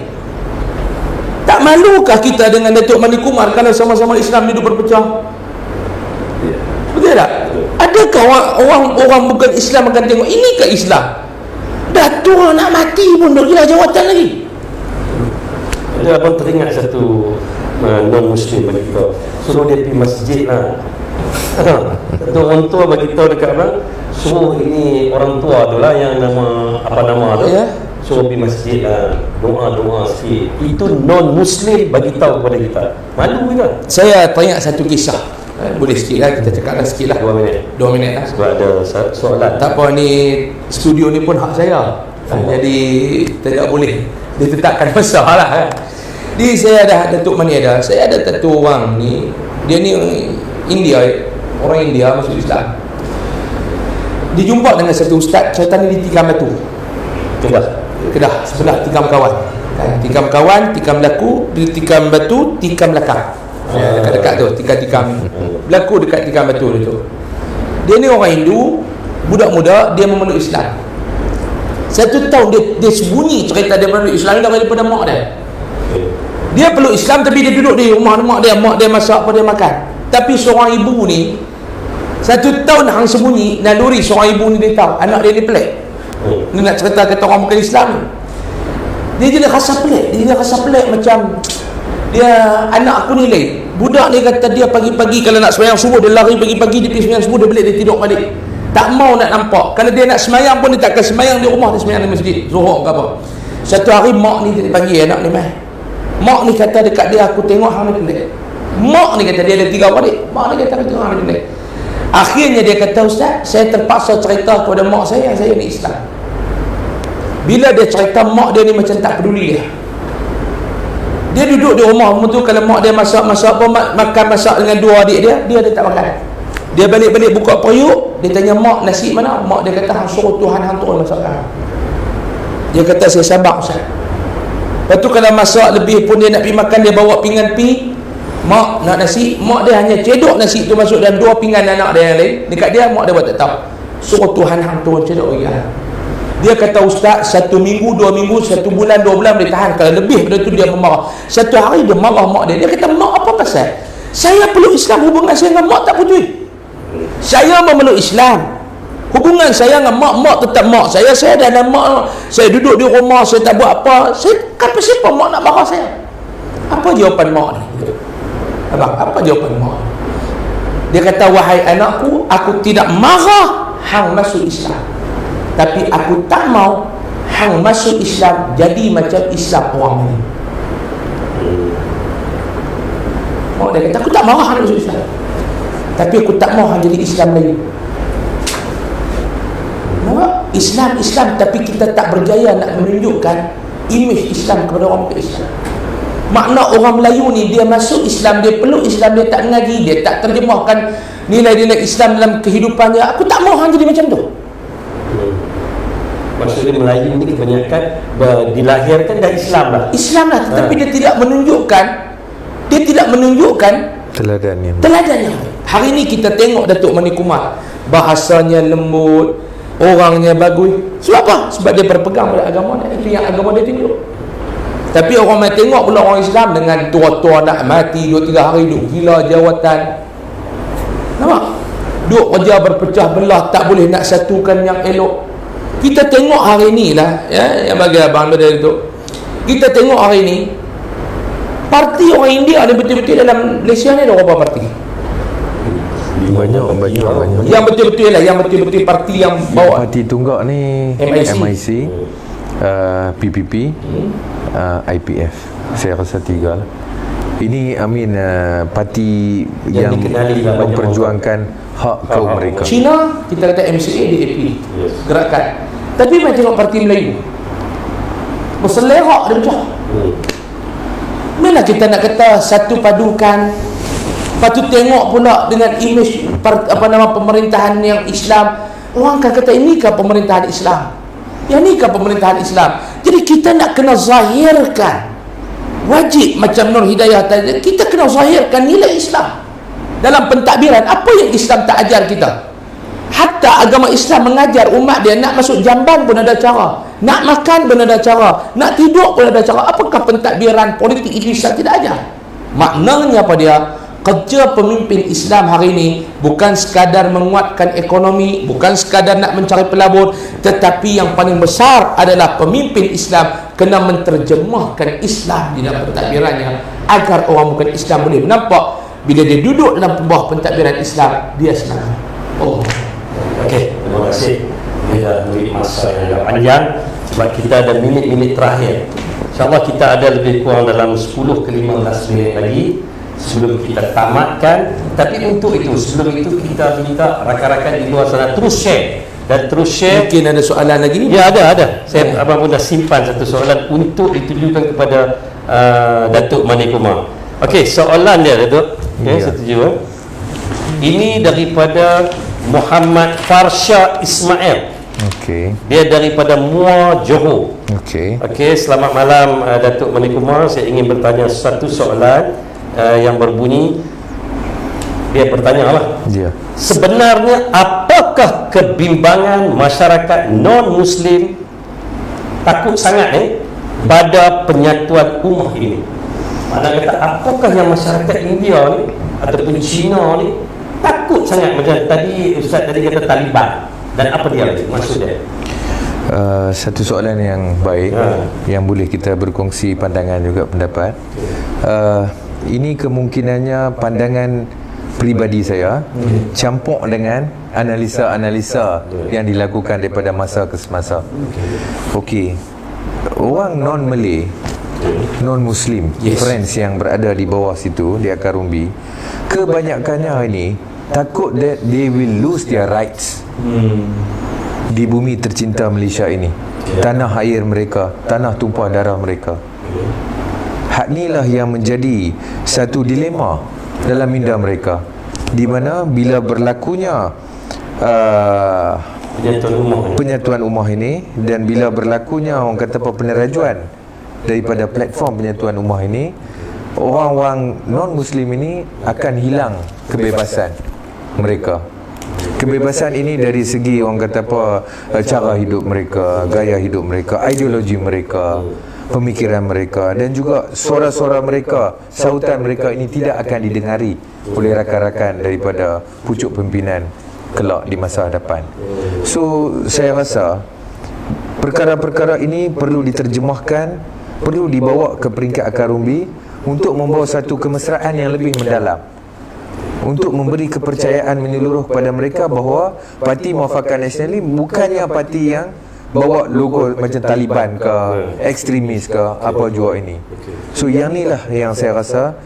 Tak malukah kita dengan Datuk Mani Kumar kalau sama-sama Islam duduk berpecah? Betul tak? Adakah orang bukan Islam akan tengok ini ke Islam? Dah tua nak mati pun duk gila jawatan lagi. Ada abang teringat satu non-Muslim bagi kita, suruh dia pergi masjid lah. Satu orang tua bagi tahu dekat abang, suruh ini orang tua tu lah yang nama tu, suruh pergi masjid lah, doa sikit. Itu non-Muslim bagi tahu kepada kita. Malu kita. Saya teringat satu kisah. Boleh sikit lah, kita cakap sikit lah. 2 minit lah. Sebab ada soalan. Tak apa, ni studio ni pun hak saya. Jadi tidak boleh ditetapkan masalah kan. Jadi saya ada Datuk Mani ada. Saya ada satu orang ni, dia ni India, orang India masuk Islam. Dia jumpa dengan satu ustaz, syaitan ni di Tikam Batu. Kedah, sebelah Tikam Kawan. Tikam Kawan, Tikam Laku, di Tikam Batu, Tikam Lakar. Dekat-dekat tu, tikam ni berlaku dekat Tikam Batu tu. Dia ni orang Hindu, budak muda, dia memeluk Islam. 1 tahun dia sembunyi cerita dia memeluk Islam daripada mak dia. Dia peluk Islam tapi dia duduk di rumah mak dia masak apa dia makan. Tapi seorang ibu ni 1 tahun hang sembunyi, naluri seorang ibu ni dia tahu anak dia ni pelik. Dia nak cerita kata orang bukan Islam ni. Dia jadi rasa pelik macam dia anak aku ni lain. Budak ni kata dia pagi-pagi kalau nak sembahyang subuh dia lari pagi-pagi, dia pergi sembahyang subuh, dia balik, dia tidur balik. Tak mau nak nampak. Kalau dia nak sembahyang pun dia takkan sembahyang di rumah, dia sembahyang di masjid Zuhur ke apa. Satu hari mak ni dia panggil anak ni mai. Mak ni kata dekat dia, aku tengok hang ni pendek. Mak ni kata dia ada 3 adik. Mak ni kata aku tengok hang ni pendek. Akhirnya dia kata, ustaz, saya terpaksa cerita kepada mak saya ni Islam. Bila dia cerita, mak dia ni macam tak peduli dia. Dia duduk di rumah tu, kalau mak dia masak apa, makan masak dengan 2 adik dia, dia tak makan. Dia balik-balik buka periuk, dia tanya mak nasi mana? Mak dia kata hang suruh Tuhan hang turun masakan. Dia kata saya sabar ustaz. Lepas tu kalau masak lebih pun dia nak pergi makan, dia bawa pinggan pi. Mak nak nasi, mak dia hanya cedok nasi tu masuk dalam 2 pinggan anak dia yang lain. Dekat dia mak dia buat tak tahu. Suruh Tuhan hang turun cedok lagi. Dia kata ustaz, 1 minggu, 2 minggu, 1 bulan, 2 bulan boleh tahan. Kalau lebih pada tu dia memarah. Satu hari dia marah mak dia. Dia kata, mak apa pasal? Saya peluk Islam, hubungan saya dengan mak tak putus. Saya memeluk Islam, hubungan saya dengan mak tetap mak saya. Saya dah ada mak, saya duduk di rumah, saya tak buat apa. Saya kata siapa mak nak marah saya? Apa jawapan mak ni? Abang, apa jawapan mak? Dia kata, wahai anakku, aku tidak marah hang masuk Islam, tapi aku tak mau hang masuk Islam jadi macam Islam orang lain. Mak dia kata, aku tak marah hang masuk Islam, tapi aku tak mau hang jadi Islam lain. Islam, tapi kita tak berjaya nak menunjukkan imej Islam kepada orang bukan Islam. Makna orang Melayu ni, dia masuk Islam, dia peluk Islam, dia tak mengaji, dia tak terjemahkan nilai-nilai Islam dalam kehidupannya. Aku tak mau hang jadi macam tu. Maksudnya Melayu ni kebanyakan dilahirkan dari Islam lah. Islam lah, tetapi dia tidak menunjukkan teladannya. Hari ni kita tengok Datuk Mani Kumar, bahasanya lembut, orangnya bagus. Sebab apa? Sebab dia berpegang pada agama dia. Itu yang agama dia tunjuk. Tapi orang main tengok pula orang Islam dengan tua-tua nak mati 2-3 hari duk gila jawatan. Nampak? Duk kerja berpecah belah, tak boleh nak satukan yang elok. Kita tengok hari ni lah, ya, yang bagi abang dari itu. Kita tengok hari ni, parti orang India ni betul-betul dalam Malaysia ni ada berapa parti? Banyak. Yang betul-betul lah, yang betul-betul parti yang bawa. Parti tunggak ni MIC, PPP, IPF. Saya rasa 3 lah. Ini parti yang memperjuangkan hak kaum mereka. Cina kita kata MCA, DAP, gerakan. Tapi macam tengok parti Melayu berselerak dia pecah. Mana kita nak kata satu padukan. Lepas tu tengok pula dengan imej pemerintahan yang Islam. Orang akan kata inikah pemerintahan Islam, yang nikah pemerintahan Islam. Jadi kita nak kena zahirkan, wajib macam Nur Hidayah tadi, kita kena zahirkan nilai Islam dalam pentadbiran. Apa yang Islam tak ajar kita? Hatta agama Islam mengajar umat dia nak masuk jamban pun ada cara, nak makan pun ada cara, nak tidur pun ada cara. Apakah pentadbiran politik itu Islam tidak ajar? Maknanya apa dia? Kerja pemimpin Islam hari ini bukan sekadar menguatkan ekonomi, bukan sekadar nak mencari pelabur, tetapi yang paling besar adalah pemimpin Islam kena menterjemahkan Islam di dalam pentadbirannya agar orang bukan Islam boleh nampak bila dia duduk dalam bawah pentadbiran Islam, dia senang. Oh. Okey, terima kasih. Kita beri masa yang agak panjang sebab kita ada minit-minit terakhir. InsyaAllah kita ada lebih kurang dalam 10 ke 15 minit lagi sebelum kita tamatkan. Tapi untuk itu, sebelum itu kita minta rakan-rakan di luar sana terus share dan terus share. Mungkin ada soalan lagi ni? Ya, ada. Saya abang pun dah simpan satu soalan untuk ditujukan kepada Datuk Mani Kumar. Okey, soalan dia Datuk. Okey, setuju. Ini daripada Muhammad Farsha Ismail. Okey. Dia daripada Muar, Johor. Okey. Okey, selamat malam Datuk Mani Kumar. Saya ingin bertanya satu soalan yang berbunyi. Dia bertanya lah. Ya. Sebenarnya apakah kebimbangan masyarakat non-Muslim takut sangat pada penyatuan ummah ini? Mana kata apakah yang masyarakat India ni ataupun Cina ni takut sangat, macam tadi Ustaz tadi kata Taliban, dan apa dia lagi maksud dia? Satu soalan yang baik, yang boleh kita berkongsi pandangan juga pendapat. ini kemungkinannya pandangan peribadi saya campur dengan analisa-analisa yang dilakukan daripada masa ke semasa. Okey, orang non-Malay, non-Muslim, friends yang berada di bawah situ, di akar umbi, kebanyakannya ini takut that they will lose their rights di bumi tercinta Malaysia ini, tanah air mereka, tanah tumpah darah mereka. Hak inilah yang menjadi satu dilema dalam minda mereka, di mana bila berlakunya penyatuan ummah ini, dan bila berlakunya orang kata apa, penerajuan daripada platform penyatuan ummah ini, orang-orang non-Muslim ini akan hilang kebebasan mereka. Kebebasan ini dari segi orang kata apa, cara hidup mereka, gaya hidup mereka, ideologi mereka, pemikiran mereka, dan juga suara-suara mereka, sautan mereka ini tidak akan didengari oleh rakan-rakan daripada pucuk pimpinan kelak di masa hadapan. So saya rasa perkara-perkara ini perlu diterjemahkan, perlu dibawa ke peringkat akar umbi untuk membawa satu kemesraan yang lebih mendalam, untuk memberi kepercayaan menyeluruh kepada mereka bahawa Parti Muafakat Nasional ini bukannya parti yang bawa logo macam Taliban ke, ekstremis ke, apa jua ini. So yang inilah yang saya rasa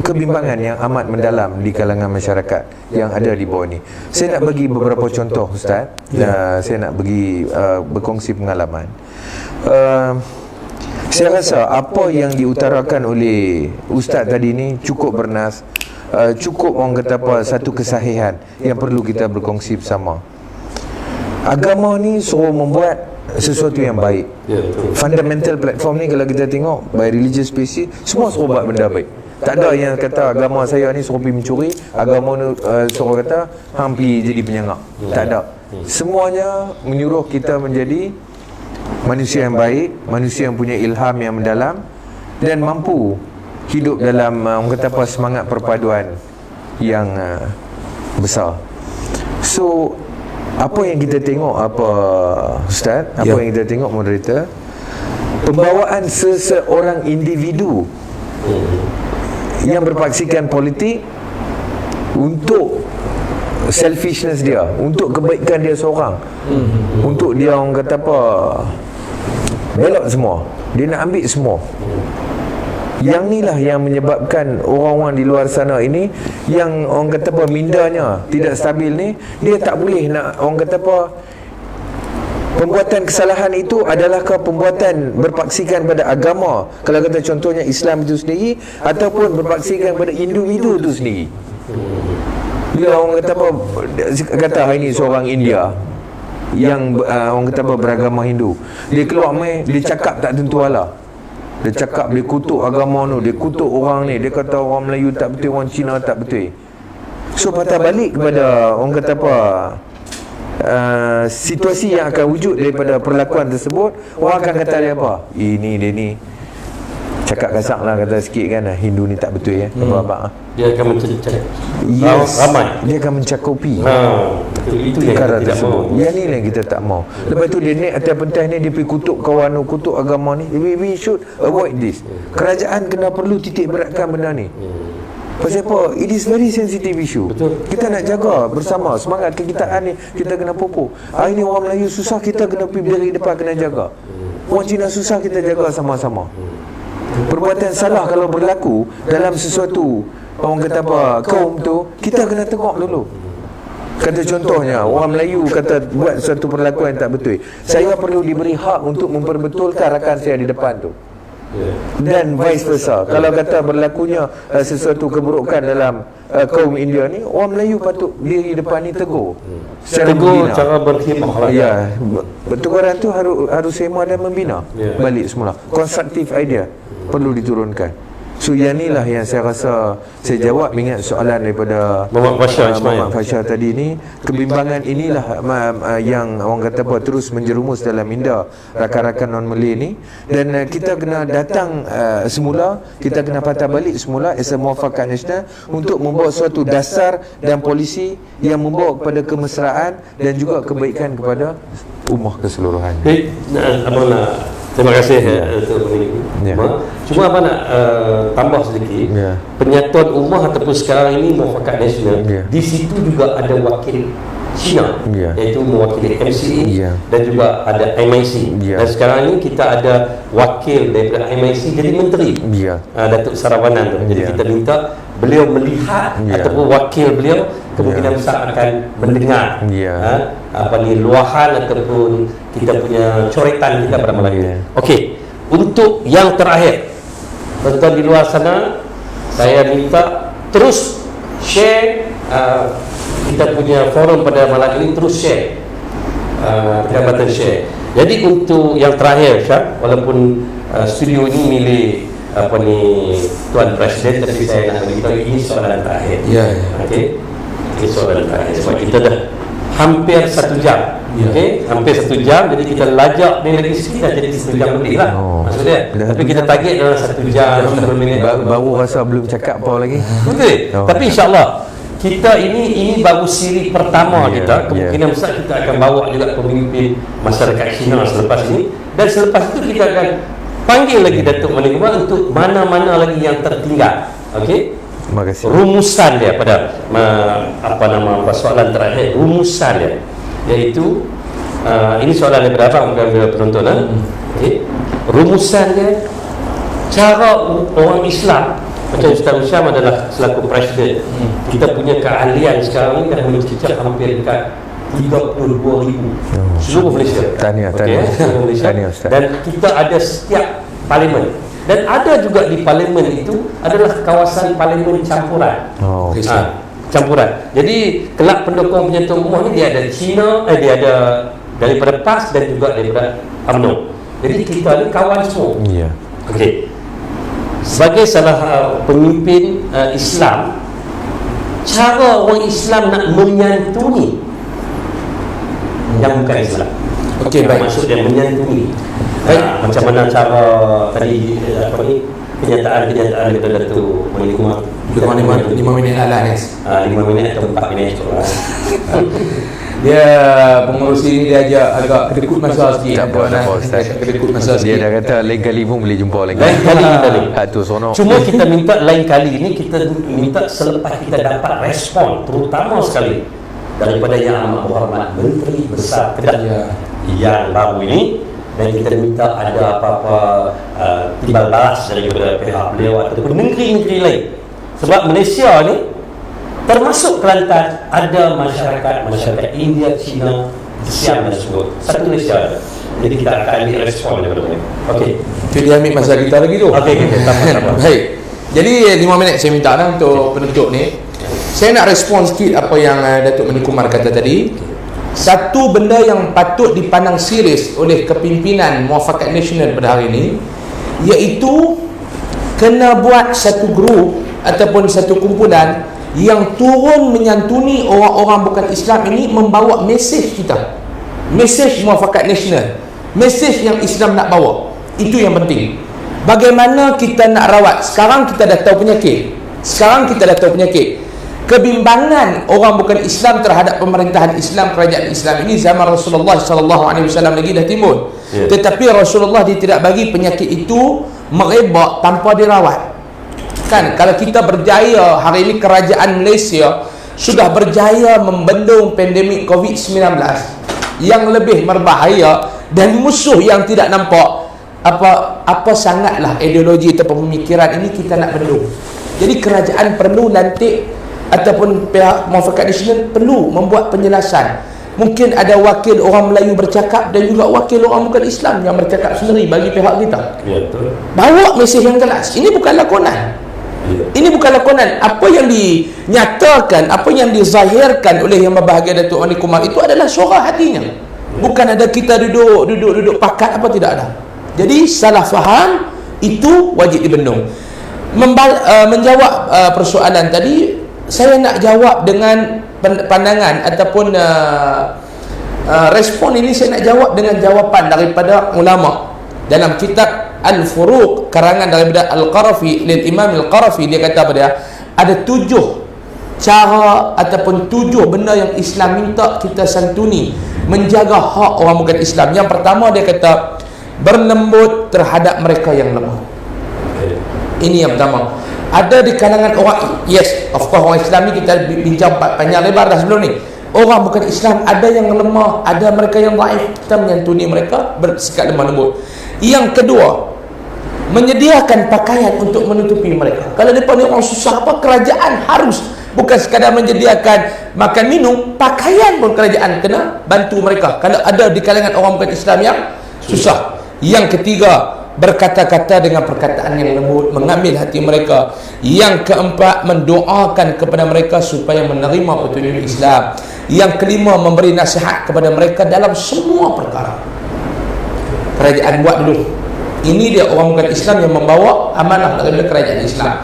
kebimbangan yang amat mendalam di kalangan masyarakat yang ada di bawah ini. Saya nak bagi beberapa contoh, Ustaz. Saya nak bagi berkongsi pengalaman. Saya rasa apa yang diutarakan oleh Ustaz tadi ni cukup bernas, cukup orang kata apa, satu kesahihan yang perlu kita berkongsi bersama. Agama ni suruh membuat sesuatu yang baik. Fundamental platform ni kalau kita tengok, by religious species, semua suruh buat benda baik. Tak ada yang kata agama saya ni suruh pergi mencuri, agama ni suruh kata hang pergi jadi penyangak. Tak ada. Semuanya menyuruh kita menjadi manusia yang baik, manusia yang punya ilham yang mendalam dan mampu hidup dalam orang kata apa, semangat perpaduan yang besar. So apa yang kita tengok, apa Ustaz, apa yang kita tengok moderator, pembawaan seseorang individu yang berpaksikan politik untuk selfishness dia, untuk kebaikan dia seorang, untuk dia orang kata apa, belok semua, dia nak ambil semua. Yang inilah yang menyebabkan orang-orang di luar sana ini yang orang kata apa, mindanya tidak stabil ni, dia tak boleh nak orang kata apa, pembuatan kesalahan itu adalahkah pembuatan berpaksikan pada agama, kalau kata contohnya Islam itu sendiri, ataupun berpaksikan pada individu itu sendiri. Bila orang kata apa, kata hari ni seorang India yang orang kata apa, beragama Hindu, dia keluar main, dia cakap tak tentu arah. Dia cakap, dia kutuk agama tu, dia kutuk orang ni, dia kata orang Melayu tak betul, orang Cina tak betul. So patah balik kepada orang kata apa, situasi yang akan wujud daripada perlakuan tersebut, orang akan kata dia apa, ini dia ni cakap kasar lah, kata sikit kan, Hindu ni tak betul ya, abang-abang. Dia akan mencakap ramai, dia akan mencakupi itu yang perkara kita tidak tersebut. mahu. Yang ni yang kita tak mau. Lepas tu dia naik atas pentas ni, dia pergi kutuk kawan tu, kutuk agama ni. We should avoid this. Kerajaan kena perlu titik beratkan benda ni. Pasal apa? It is very sensitive issue. Betul. Kita nak jaga bersama semangat kekitaan ni, kita kena pupuk. Hari ni orang Melayu susah, kita kena pergi berdiri depan, kena jaga. Orang Cina susah, kita jaga sama-sama. Perbuatan salah kalau berlaku dalam sesuatu orang kata apa, kaum tu, kita kena tengok dulu. Kata contohnya, orang Melayu kata buat satu perlakuan yang tak betul, saya perlu diberi hak untuk memperbetulkan rakan saya di depan tu. Dan vice versa, kalau kata berlakunya sesuatu keburukan dalam kaum India ni, orang Melayu patut diri depan ni tegur secara membina. Cara berkhidmat lah. Ya, teguran tu harus sema dan membina balik semula. Konstruktif idea perlu diturunkan. So yang inilah yang saya rasa saya jawab ingat soalan daripada Muhammad Fasha tadi ni. Kebimbangan inilah yang orang kata apa, terus menjerumus dalam minda rakan-rakan non-Malay ni. Dan kita kena datang semula, kita kena patah balik semula as a Muafakat Nasional untuk membawa suatu dasar dan polisi yang membawa kepada kemesraan dan juga kebaikan kepada ummah keseluruhan. Baik, Abang nak terima kasih untuk Cuma apa nak tambah sedikit, penyatuan ummah ataupun sekarang ini muafakat nasional, di situ juga ada wakil China, iaitu mewakili MCA, dan juga ada MIC, dan sekarang ini kita ada wakil daripada MIC jadi menteri, Datuk Sarawanan tu. Jadi kita minta beliau melihat ataupun wakil beliau kemungkinan besar akan mendengar luahan ataupun kita punya coretan kita pada malam ini. Okey, untuk yang terakhir, tuan-tuan di luar sana, saya minta terus share kita punya forum pada malam ini, terus share pendapatan share. Jadi untuk yang terakhir, Syah, walaupun studio ini milik Tuan Presiden, tapi saya nak beritahu ini soalan terakhir. Okey, ini soalan terakhir sebab kita dah hampir 1 jam. Okey, hampir 1 jam, jadi kita lajak ni lagi sikit dah jadi 1 jam lebih lah maksudnya. Tapi kita target dalam 1 jam 10 minit. Baru rasa belum cakap apa lagi. Betul. Tapi insyaAllah kita ini baru siri pertama kita. Kemungkinan besar kita akan bawa juga pemimpin masyarakat Cina selepas ini, dan selepas itu kita akan panggil lagi Datuk Malik Umar untuk mana-mana lagi yang tertinggal. Okey, terima kasih. Rumusan dia pada soalan terakhir, rumusan dia iaitu ini soalan daripada abang bukan penonton. Okey, rumusan dia, cara orang Islam macam Ustaz Syam adalah selaku presiden, kita punya keahlian sekarang ni dah mencecah hampir dekat 32,000 seluruh Malaysia. Tahniah Ustaz. Dan kita ada setiap parlimen, dan ada juga di parlimen itu adalah kawasan parlimen campuran. Campuran. Jadi kelab pendukung penyatuan ummah ni dia ada Cina, dia ada daripada PAS dan juga daripada UMNO. Jadi kita ni kawan semua. Okey. Sebagai salah pemimpin Islam, cara orang Islam nak menyantuni yang bukan Islam. Okey, baik. Maksud dia menyantuni. Macam mana cara tadi kenyataan daripada Datuk Malik Umar 5 minit lah Nes. 5 minit atau 4 minit Dia pengurusi ni dia ajak agak kedekut masa sikit. Tak apa Ustaz. Kedekut masa sikit. Dia dah kata lain kali pun boleh jumpa lagi. Lain kali kita ni. Tu sono. Cuma kita minta lain kali ni, kita minta selepas kita dapat respon terutama sekali daripada Yang Amat Berhormat Menteri Besar Kedah yang baru ini, dan kita minta ada apa-apa timbal balas daripada pihak beliau ataupun negeri-negeri lain. Sebab Malaysia ni termasuk Kelantan ada masyarakat India, Cina, Siam dan sebagainya. Satu Malaysia ada. Jadi kita akan ambil respon daripada mereka. Okey. Itu dia ambil masa kita lagi tu. Okey, tambah. Baik. Jadi 5 minit saya minta lah untuk penutup ni. Saya nak respon sikit apa yang Datuk Malik Umar kata tadi. Satu benda yang patut dipandang serius oleh kepimpinan Muafakat Nasional pada hari ini, iaitu kena buat satu grup ataupun satu kumpulan yang turun menyantuni orang-orang bukan Islam ini, membawa mesej kita, mesej Muafakat Nasional, mesej yang Islam nak bawa. Itu yang penting. Bagaimana kita nak rawat. Sekarang kita dah tahu penyakit, kebimbangan orang bukan Islam terhadap pemerintahan Islam, kerajaan Islam ini zaman Rasulullah SAW lagi dah timbul. Tetapi Rasulullah dia tidak bagi penyakit itu merebak tanpa dirawat. Kan, kalau kita berjaya hari ini, kerajaan Malaysia sudah berjaya membendung pandemik COVID-19 yang lebih berbahaya, dan musuh yang tidak nampak apa sangatlah ideologi atau pemikiran ini kita nak bendung. Jadi kerajaan perlu lantik ataupun pihak Muafakat Nasional perlu membuat penjelasan. Mungkin ada wakil orang Melayu bercakap dan juga wakil orang bukan Islam yang bercakap sendiri bagi pihak kita. Bawa mesej yang jelas. Ini bukan lakonan. Ini bukan lakonan. Apa yang dinyatakan, apa yang dizahirkan oleh Yang Berbahagia Datuk Malik Umar itu adalah suara hatinya. Bukan ada kita duduk pakat apa, tidak ada. Jadi salah faham itu wajib dibendung. Menjawab persoalan tadi, saya nak jawab dengan pandangan ataupun respon ini. Saya nak jawab dengan jawapan daripada ulama dalam kitab Al-Furuq karangan daripada Al-Qarafi, Imam Al-Qarafi. Dia kata apa dia? Ada 7 cara ataupun 7 benda yang Islam minta kita santuni menjaga hak orang bukan Islam. Yang pertama dia kata berlembut terhadap mereka yang lemah. Ini yang pertama. Ada di kalangan orang, yes, of course orang Islam ni kita bincang panjang lebar dah sebelum ni. Orang bukan Islam ada yang lemah, ada mereka yang dhaif, kita menyantuni mereka, bersikap lemah lembut. Yang kedua, menyediakan pakaian untuk menutupi mereka. Kalau mereka ni orang susah apa, kerajaan harus bukan sekadar menyediakan makan minum, pakaian pun kerajaan kena bantu mereka kalau ada di kalangan orang bukan Islam yang susah. Yang ketiga, berkata-kata dengan perkataan yang lembut, mengambil hati mereka. Yang keempat, mendoakan kepada mereka supaya menerima petunjuk Islam. Yang kelima, memberi nasihat kepada mereka dalam semua perkara. Kerajaan buat dulu. Ini dia orang bukan Islam yang membawa amanah daripada kerajaan Islam.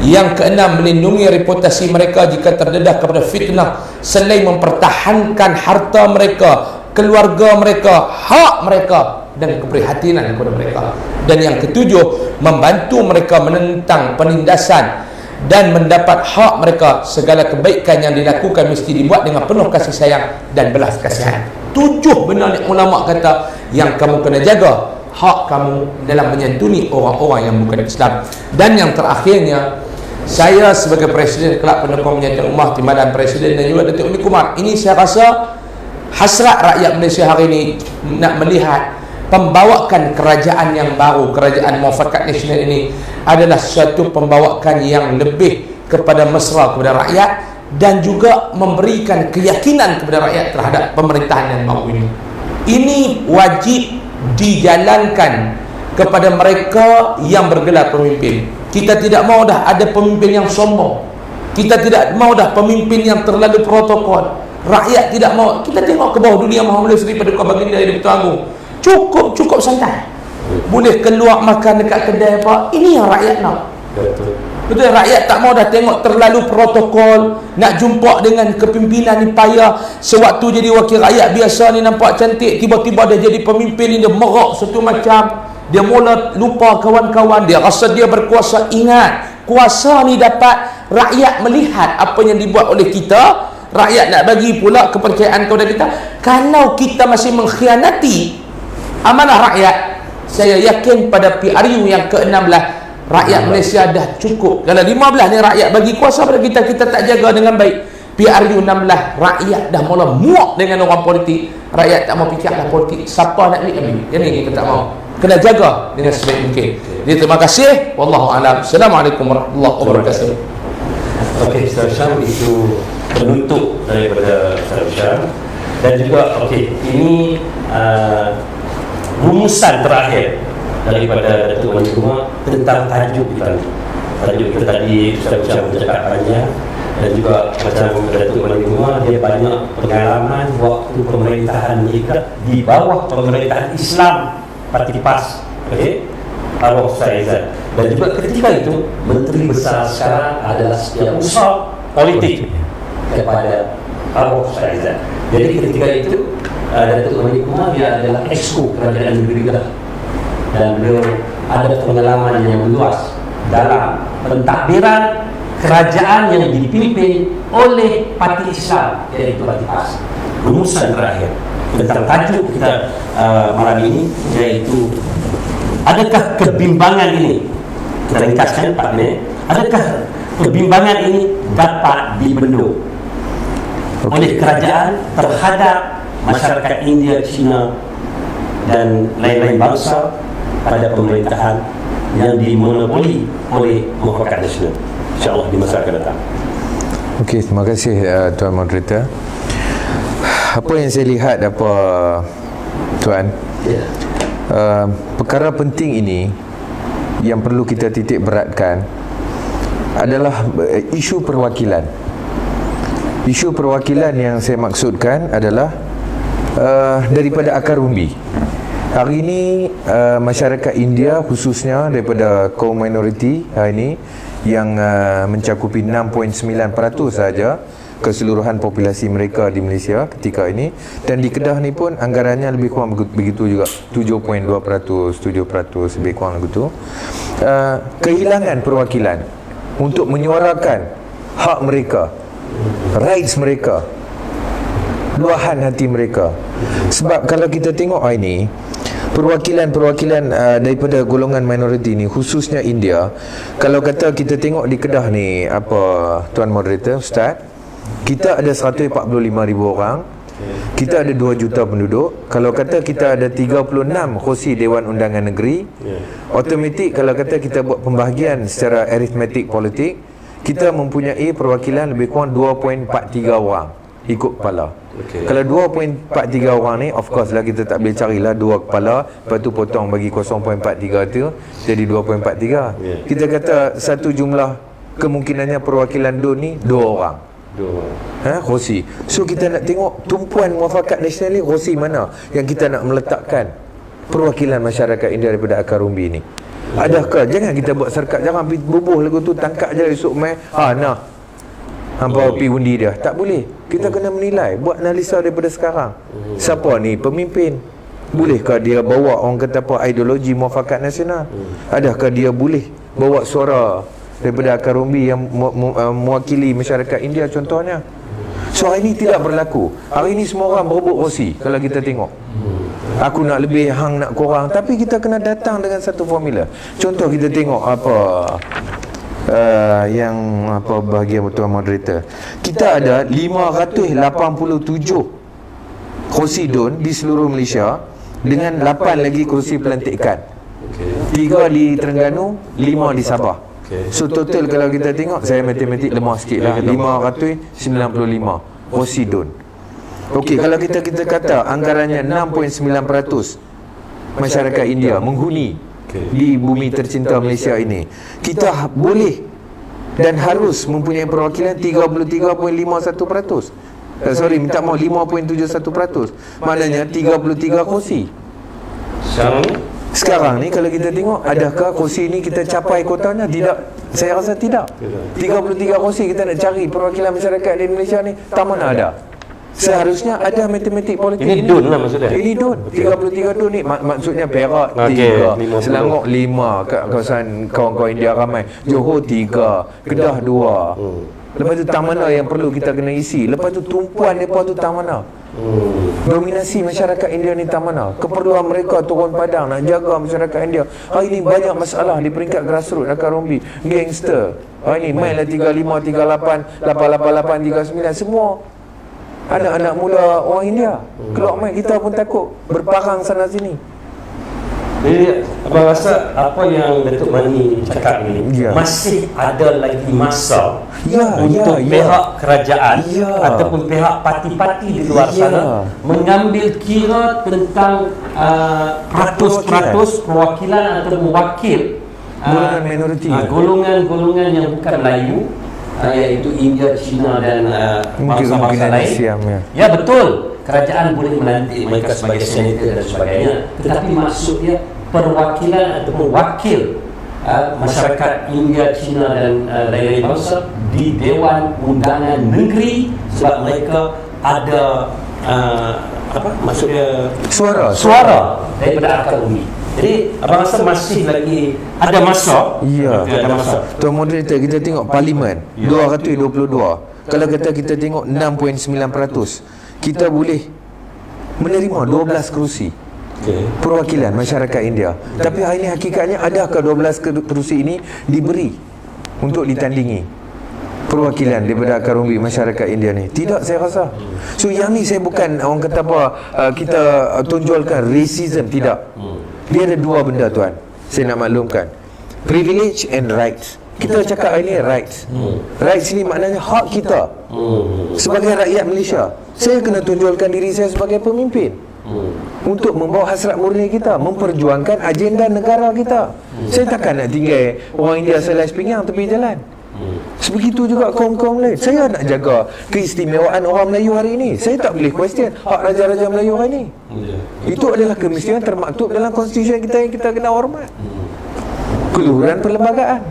Yang keenam, melindungi reputasi mereka jika terdedah kepada fitnah, selain mempertahankan harta mereka, keluarga mereka, hak mereka dan keprihatinan kepada mereka. Dan yang ketujuh, membantu mereka menentang penindasan dan mendapat hak mereka. Segala kebaikan yang dilakukan mesti dibuat dengan penuh kasih sayang dan belas kasihan. 7 benda ni ulama kata yang kamu kena jaga hak kamu dalam menyantuni orang-orang yang bukan Islam. Dan yang terakhirnya, saya sebagai Presiden Kelab Pendukung Penyantun Ummah Timbalan Presiden dan juga Datuk Umi Kumar, ini saya rasa hasrat rakyat Malaysia hari ini nak melihat pembawakan kerajaan yang baru, kerajaan muafakat nasional ini adalah suatu pembawakan yang lebih kepada mesra kepada rakyat dan juga memberikan keyakinan kepada rakyat terhadap pemerintahan yang baru ini. Ini wajib dijalankan kepada mereka yang bergelar pemimpin. Kita tidak mahu dah ada pemimpin yang sombong. Kita tidak mahu dah pemimpin yang terlalu protokol. Rakyat tidak mahu. Kita tengok ke bawah dunia Maha Mulia Seri Paduka Baginda Yang Betul Agung. Cukup santai. Boleh keluar makan dekat kedai apa. Ini yang rakyat nak. Betul, rakyat tak mahu dah tengok terlalu protokol. Nak jumpa dengan kepimpinan ni payah. Sewaktu jadi wakil rakyat biasa ni nampak cantik, tiba-tiba dia jadi pemimpin ni dia merak satu macam. Dia mula lupa kawan-kawan, dia rasa dia berkuasa. Ingat, kuasa ni dapat rakyat melihat apa yang dibuat oleh kita. Rakyat nak bagi pula kepercayaan kepada kita. Kalau kita masih mengkhianati amanah rakyat, saya yakin pada PRU yang ke-16 rakyat Malaysia dah cukup. Kalau 15 ni rakyat bagi kuasa pada kita, kita tak jaga dengan baik. PRU 16 rakyat dah mula muak dengan orang politik. Rakyat tak mau fikir dah politik, siapa nak ambil. Jadi kita tak mau. Kena jaga dengan sebaik mungkin. Jadi terima kasih. Wallahu a'lam. Assalamualaikum warahmatullahi wabarakatuh. Okey, Ustaz Syam, itu penutup daripada Ustaz Syam. Dan juga ini rumusan terakhir daripada Datuk Wali Kumar tentang tajuk kita. Tajuk kita tadi Ustaz Syam bercakap banyak, dan juga macam Datuk Wali Kumar, dia banyak pengalaman waktu pemerintahan kita di bawah pemerintahan Islam Parti PAS, arwah Ustaz Aizat. Dan juga ketika itu Menteri Besar sekarang adalah setiausaha politik kepada arwah Ustaz Aizat. Jadi ketika itu Datuk Wali Kumar dia adalah exco kerajaan negeri Kedah, dan beliau ada pengalaman yang luas dalam pentadbiran kerajaan yang dipimpin oleh parti Islam, iaitu Parti PAS. Rumusan terakhir tentang tajuk kita malam ini, iaitu adakah kebimbangan ini, kita ringkaskan Pak Nek, adakah kebimbangan ini dapat dibendung oleh kerajaan terhadap masyarakat India, China dan lain-lain bangsa pada pemerintahan yang dimonopoli oleh muafakat nasional, insya-Allah di masa akan datang. Okey, terima kasih Tuan Moderator. Apa yang saya lihat Tuan, perkara penting ini yang perlu kita titik beratkan adalah isu perwakilan. Isu perwakilan yang saya maksudkan adalah daripada akar umbi. Hari ini masyarakat India, khususnya daripada kaum minoriti ini yang mencakupi 6.9% sahaja keseluruhan populasi mereka di Malaysia ketika ini, dan di Kedah ni pun anggarannya lebih kurang begitu juga, 7.2%, 7% lebih kurang begitu. Kehilangan perwakilan untuk menyuarakan hak mereka, rights mereka, luahan hati mereka. Sebab kalau kita tengok ini, perwakilan daripada golongan minoriti ni, khususnya India. Kalau kata kita tengok di Kedah ni, Tuan Moderator, Ustaz, kita ada 145,000 orang, kita ada 2 juta penduduk. Kalau kata kita ada 36 kerusi Dewan Undangan Negeri, automatik kalau kata kita buat pembahagian secara aritmetik politik, kita mempunyai perwakilan lebih kurang 2.43 orang ikut kepala. Kalau 2.43 orang ni, of course lah kita tak boleh carilah 2 kepala, lepas tu potong bagi 0.43 tu jadi 2.43. Kita kata satu jumlah kemungkinannya perwakilan DUN ni 2 orang. Kerusi. So kita nak tengok tumpuan Muafakat Nasional ni kerusi mana yang kita nak meletakkan perwakilan masyarakat India daripada akar umbi ni. Adakah jangan kita buat serkat, jangan bubuh lagu tu, tangkap je esok mai nah hampa pergi undi dia. Tak boleh. Kita kena menilai, buat analisa daripada sekarang. Siapa ni pemimpin? Bolehkah dia bawa orang kata ideologi Muafakat Nasional? Adakah dia boleh bawa suara daripada akar umbi yang mewakili masyarakat India contohnya? So hari ini tidak berlaku. Hari ini semua orang berebut kerusi kalau kita tengok. Aku nak lebih, hang nak kurang. Tapi kita kena datang dengan satu formula. Contoh kita tengok bahagian Tuan Moderator. Kita ada 587 kerusi DUN di seluruh Malaysia, dengan 8 lagi kerusi pelantikan. 3 di Terengganu, 5 di Sabah. So total kalau kita tengok, saya matematik lemah sikit lah, 595 kerusi DUN. Okey, kalau kita kata anggarannya 6.9% masyarakat India menghuni di bumi tercinta Malaysia ini, kita boleh dan harus mempunyai perwakilan 33.51%. Minta maaf, 5.71%. Maknanya 33 kerusi. Sekarang ni kalau kita tengok, adakah kerusi ni kita capai kotanya? Tidak. Saya rasa tidak. 33 kerusi kita nak cari perwakilan masyarakat di Malaysia ni, tak mana ada. Seharusnya ada matematik politik. Ini DUN lah maksudnya. Ini DUN. 33 DUN ni maksudnya Perak 3, Selangor 5, kawasan kawan-kawan India ramai, Johor 3, Kedah 2. Lepas tu tang mana yang perlu kita kena isi. Lepas tu tumpuan mereka tu tang mana. Dominasi masyarakat India ni tang mana. Keperluan mereka turun padang nak jaga masyarakat India. Hari ni banyak masalah di peringkat grassroots, akar umbi, gangster. Hari ni mainlah 35, 38, 888, 39 semua anak-anak muda orang India. Keluar main, kita pun takut berparang sana sini. Jadi abang rasa apa yang Datuk Mani cakap ni, masih ada lagi masa untuk pihak kerajaan ataupun pihak parti-parti di luar sana mengambil kira tentang peratus perwakilan atau mewakil golongan minoriti, golongan yang bukan Melayu, iaitu India, China dan bangsa-bangsa lain. Ya betul, kerajaan boleh melantik mereka sebagai senator dan sebagainya, tetapi maksudnya perwakilan ataupun wakil masyarakat India, China dan lain-lain bangsa di Dewan Undangan Negeri, sebab mereka ada maksudnya suara daripada akar umbi. Jadi abang rasa masih lagi ada masa. Ada masa. Tuan Moderator, kita tengok Parlimen 222. Kalau kita tengok 6.9%, kita boleh menerima 12 kerusi perwakilan masyarakat India. Tapi hari ini hakikatnya, adakah 12 kerusi ini diberi untuk ditandingi perwakilan daripada akar umbi masyarakat India ni? Tidak, saya rasa. So yang ni saya bukan orang kata kita tonjolkan racism, tidak. Dia ada 2 benda tuan, saya nak maklumkan. Privilege and rights. Kita cakap hari ni rights. Rights ni maknanya hak kita sebagai rakyat Malaysia. Saya kena tonjolkan diri saya sebagai pemimpin untuk membawa hasrat murni kita, memperjuangkan agenda negara kita. Saya takkan nak tinggal orang India selai sepinggang tepi jalan. Sebegitu juga kaum-kaum lain. Saya nak jaga keistimewaan orang Melayu hari ini. Saya tak boleh question hak raja-raja Melayu hari ini. Itu adalah kemestian termaktub dalam konstitusi kita yang kita kena hormat. Keluhuran perlembagaan.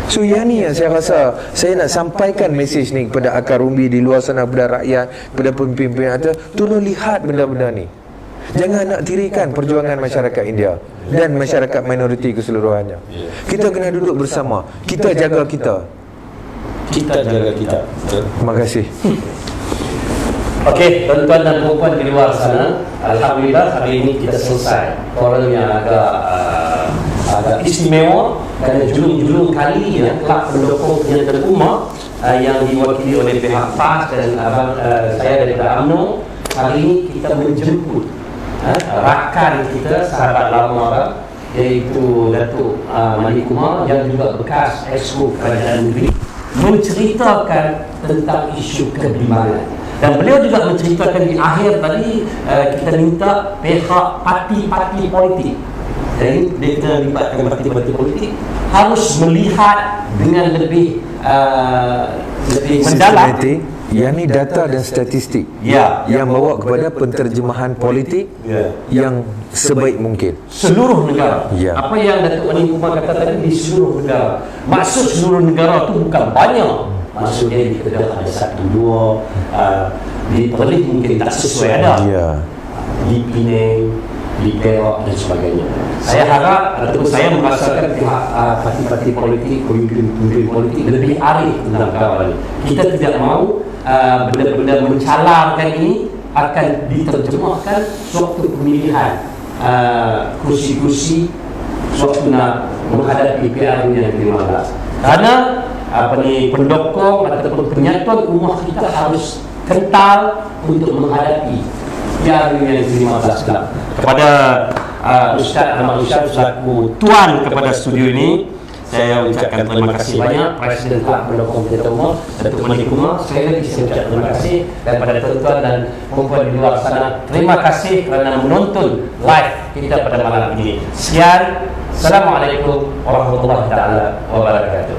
So yang ni yang saya rasa saya nak sampaikan mesej ni kepada akar umbi di luar sana, kepada rakyat, kepada pemimpin-pemimpin ada, tolong lihat benda-benda ni. Jangan nak tirikan perjuangan masyarakat India dan masyarakat minoriti keseluruhannya. Kita kena duduk bersama. Kita jaga kita. Kita jaga kita. Terima kasih. Okey, tuan-tuan dan puan di luar sana, alhamdulillah hari ini kita selesai forum yang agak istimewa kerana julung-julung kali ya kelab pendukung penyertaan ummah yang diwakili oleh pihak PAS dan saya daripada UMNO. Hari ini kita menjemput rakan kita, sahabat lama iaitu Datuk Malik Kumar yang juga bekas Exco Kerajaan Negeri, menceritakan tentang isu kebimbangan. Dan beliau juga menceritakan di akhir tadi kita minta pihak parti-parti politik, jadi kita libatkan parti-parti politik harus melihat dengan lebih mendalam. Yang ni data dan statistik yang bawa kepada penterjemahan politik yang sebaik mungkin seluruh negara. Apa yang Datuk Malik Kumar kata tadi, di seluruh negara. Maksud seluruh negara tu bukan banyak, maksudnya di Kedah ada 1-2, di Perlis mungkin tak sesuai ada, di Penang, di Perak dan sebagainya. Saya harap ataupun saya merasakan pihak parti-parti politik, pemimpin politik lebih arif tentang perkara ini. Kita tidak mahu benda-benda mencalarkan ini akan diterjemahkan sewaktu pemilihan kursi-kursi sewaktu nak menghadapi PRU yang ke-15. Kerana pendokong ataupun penyatuan ummah kita harus kental untuk menghadapi PRU yang ke-15 kelak. Kepada Ustaz Ahmad Ustaz selaku tuan kepada studio ini, saya ucapkan terima kasih banyak. Presiden Kelab Pendukung Penyertaan Ummah Datuk Malik Kumar, sekali lagi saya ucapkan terima kasih. Dan pada tuan-tuan dan puan di luar sana, terima kasih kerana menonton live kita pada malam ini. Sekian, Assalamualaikum warahmatullahi taala wabarakatuh.